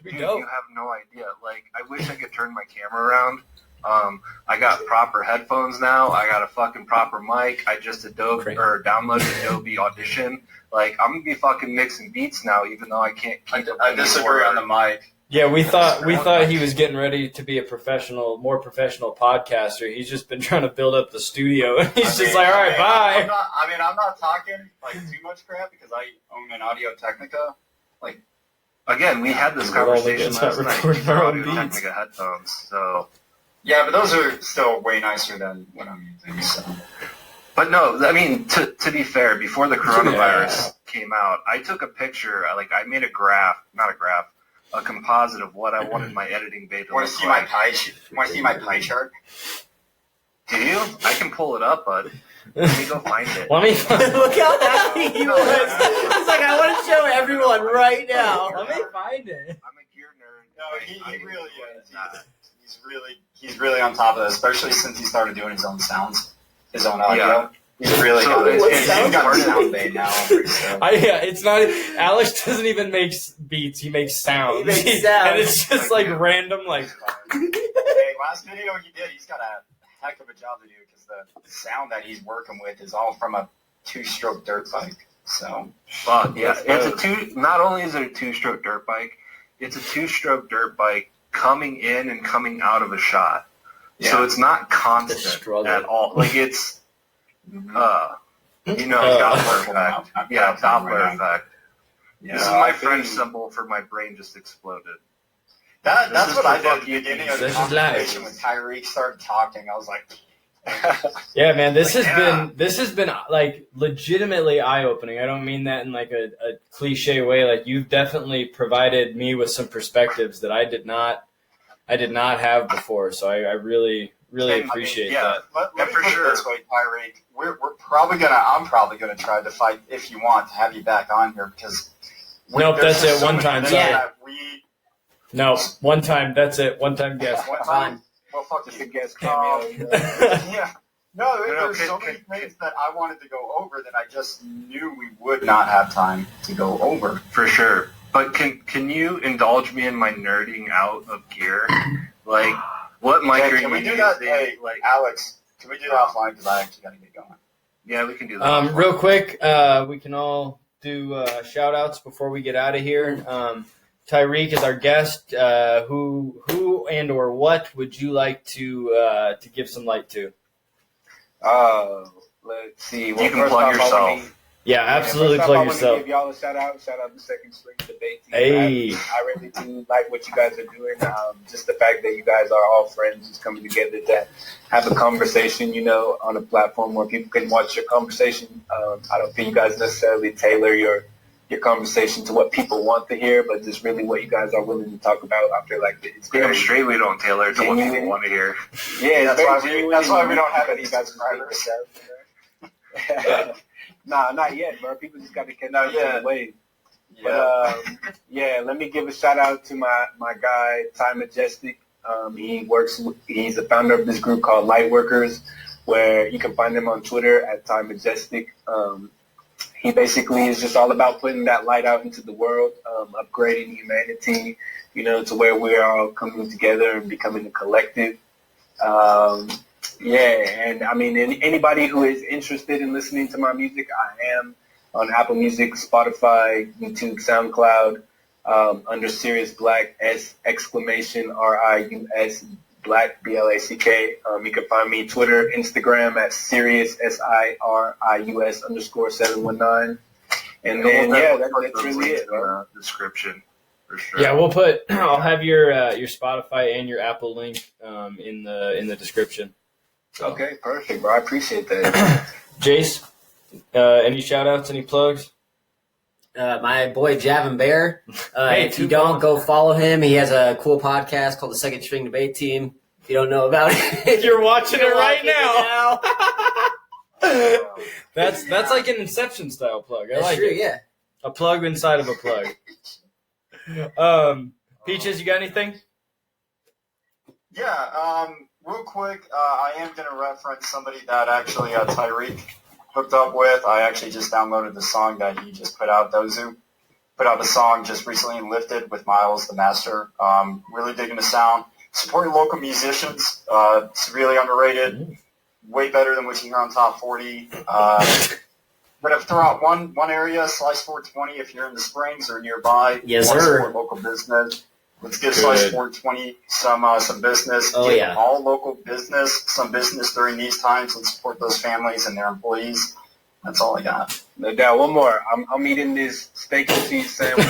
be Dude, dope. you have no idea. Like, I wish I could turn my camera around. I got proper headphones now. I got a fucking proper mic. I just downloaded Adobe Audition. Like, I'm gonna be fucking mixing beats now, even though I can't keep I disagree on the mic. Yeah, we thought he was getting ready to be a more professional podcaster. He's just been trying to build up the studio, and he's just like, all right, bye. I'm not talking like too much crap because I own an Audio Technica. Like, again, we had this conversation last night. Recording our own Audio beats. Technica headphones, so. yeah, but those are still way nicer than what I'm using. So. But no, I mean, to be fair, before the coronavirus came out, I took a picture, like I made a composite of what I wanted my editing bay to Want look to see like. Want to see my pie chart? Do you? I can pull it up, bud. Let me go find it. Let me Look how happy he was. He's like, I want to show everyone right now. let me find it. I'm a gear nerd. No, he really is. He's really on top of it, especially since he started doing his own sounds, his own audio. Yeah. He's really So he's got a sound bay now. It's not. Alex doesn't even make beats. He makes sounds. He makes sounds. And it's just like random, like. Hey, last video he did, he's got a heck of a job to do because the sound that he's working with is all from a 2-stroke dirt bike. So. Fuck yeah! Not only is it a 2-stroke dirt bike, it's a 2-stroke dirt bike coming in and coming out of a shot. Yeah. So it's not constant at all. Like it's. Doppler effect. Yeah, Doppler effect. Yeah, this is my French symbol for my brain just exploded. That's what I did at the beginning of the conversation when Tyrec started talking. I was like, yeah, man, this has been like legitimately eye-opening. I don't mean that in like a cliche way. Like you've definitely provided me with some perspectives that I did not have before. So I really appreciate that. Let me put it this way, Tyrec. I'm probably gonna try to fight if you want to have you back on here because. Nope, that's it. One time. Yeah. No, one time. That's it. One time guest. One time. Well, fuck Just you. a guest cameo. Yeah. No, there's so many things that I wanted to go over that I just knew we would not have time to go over. For sure. But can you indulge me in my nerding out of gear? Like, what mic are you Can we do using? that? Hey, Alex, can we do that offline? Because I actually got to get going. Yeah, we can do that. Real quick, we can all do shout-outs before we get out of here. Tyrec is our guest. Who and or what would you like to give some light to? Let's see. Well, you can plug yourself. Yeah, absolutely plug I yourself. want to give y'all a shout out to Second Spring Debate Team. Hey. I really do like what you guys are doing. Just the fact that you guys are all friends, just coming together to have a conversation, on a platform where people can watch your conversation. I don't think you guys necessarily tailor your conversation to what people want to hear, but just really what you guys are willing to talk about. I feel like it's Damn straight we don't tailor to what people want to hear. Yeah, that's why we don't have any subscribers. Nah, not yet, bro. People just got to catch up to the wave. But let me give a shout out to my guy Ty Majestic. He's the founder of this group called Lightworkers, where you can find him on Twitter at Ty Majestic. He basically is just all about putting that light out into the world, upgrading humanity, to where we're all coming together and becoming a collective. And I mean, anybody who is interested in listening to my music, I am on Apple Music, Spotify, YouTube, SoundCloud, under Sirius Black, S exclamation RIUS Black BLACK. You can find me Twitter, Instagram at Sirius SIRIUS _719. And then that's really it. Description for sure. Yeah, I'll have your Spotify and your Apple link in the description. So. Okay, perfect, bro. I appreciate that. Jace, any shout outs, any plugs? My boy Javin Bear. Hey, if you don't, go follow him. He has a cool podcast called the Second String Debate Team. If you don't know about it, you're watching it right now. That's like an Inception style plug. I like it. Yeah. A plug inside of a plug. Peaches, you got anything? Yeah, real quick, I am going to reference somebody that actually Tyrec hooked up with. I actually just downloaded the song that he just put out. Dozu put out a song just recently, Lifted, with Miles, the master. Really digging the sound. Supporting local musicians, severely underrated. Way better than what you hear on Top 40. But if throw out one area, Slice 420, if you're in the Springs or nearby, yes, sir. Support Local business. Let's give Slice 420 some business. Oh, give yeah. all local business some business during these times and support those families and their employees. That's all I got. No doubt. One more. I'm eating this steak and cheese sandwich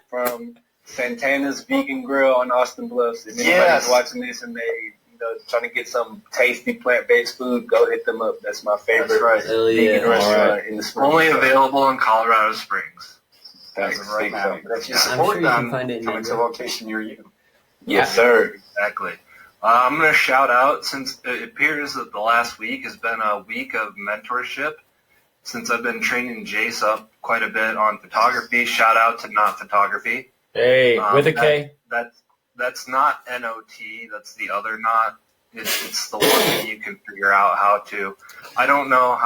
from Santana's Vegan Grill on Austin Bluffs. If anybody's watching this and they trying to get some tasty plant-based food, go hit them up. That's my favorite vegan restaurant in the Springs. Only available in Colorado Springs. That's right now. But if you support them, come to a location near you. Yes, sir. Exactly. I'm going to shout out, since it appears that the last week has been a week of mentorship, since I've been training Jace up quite a bit on photography. Shout out to Not Photography. Hey, with a K. That's not N-O-T. That's the other not. It's the one that you can figure out how to. I don't know how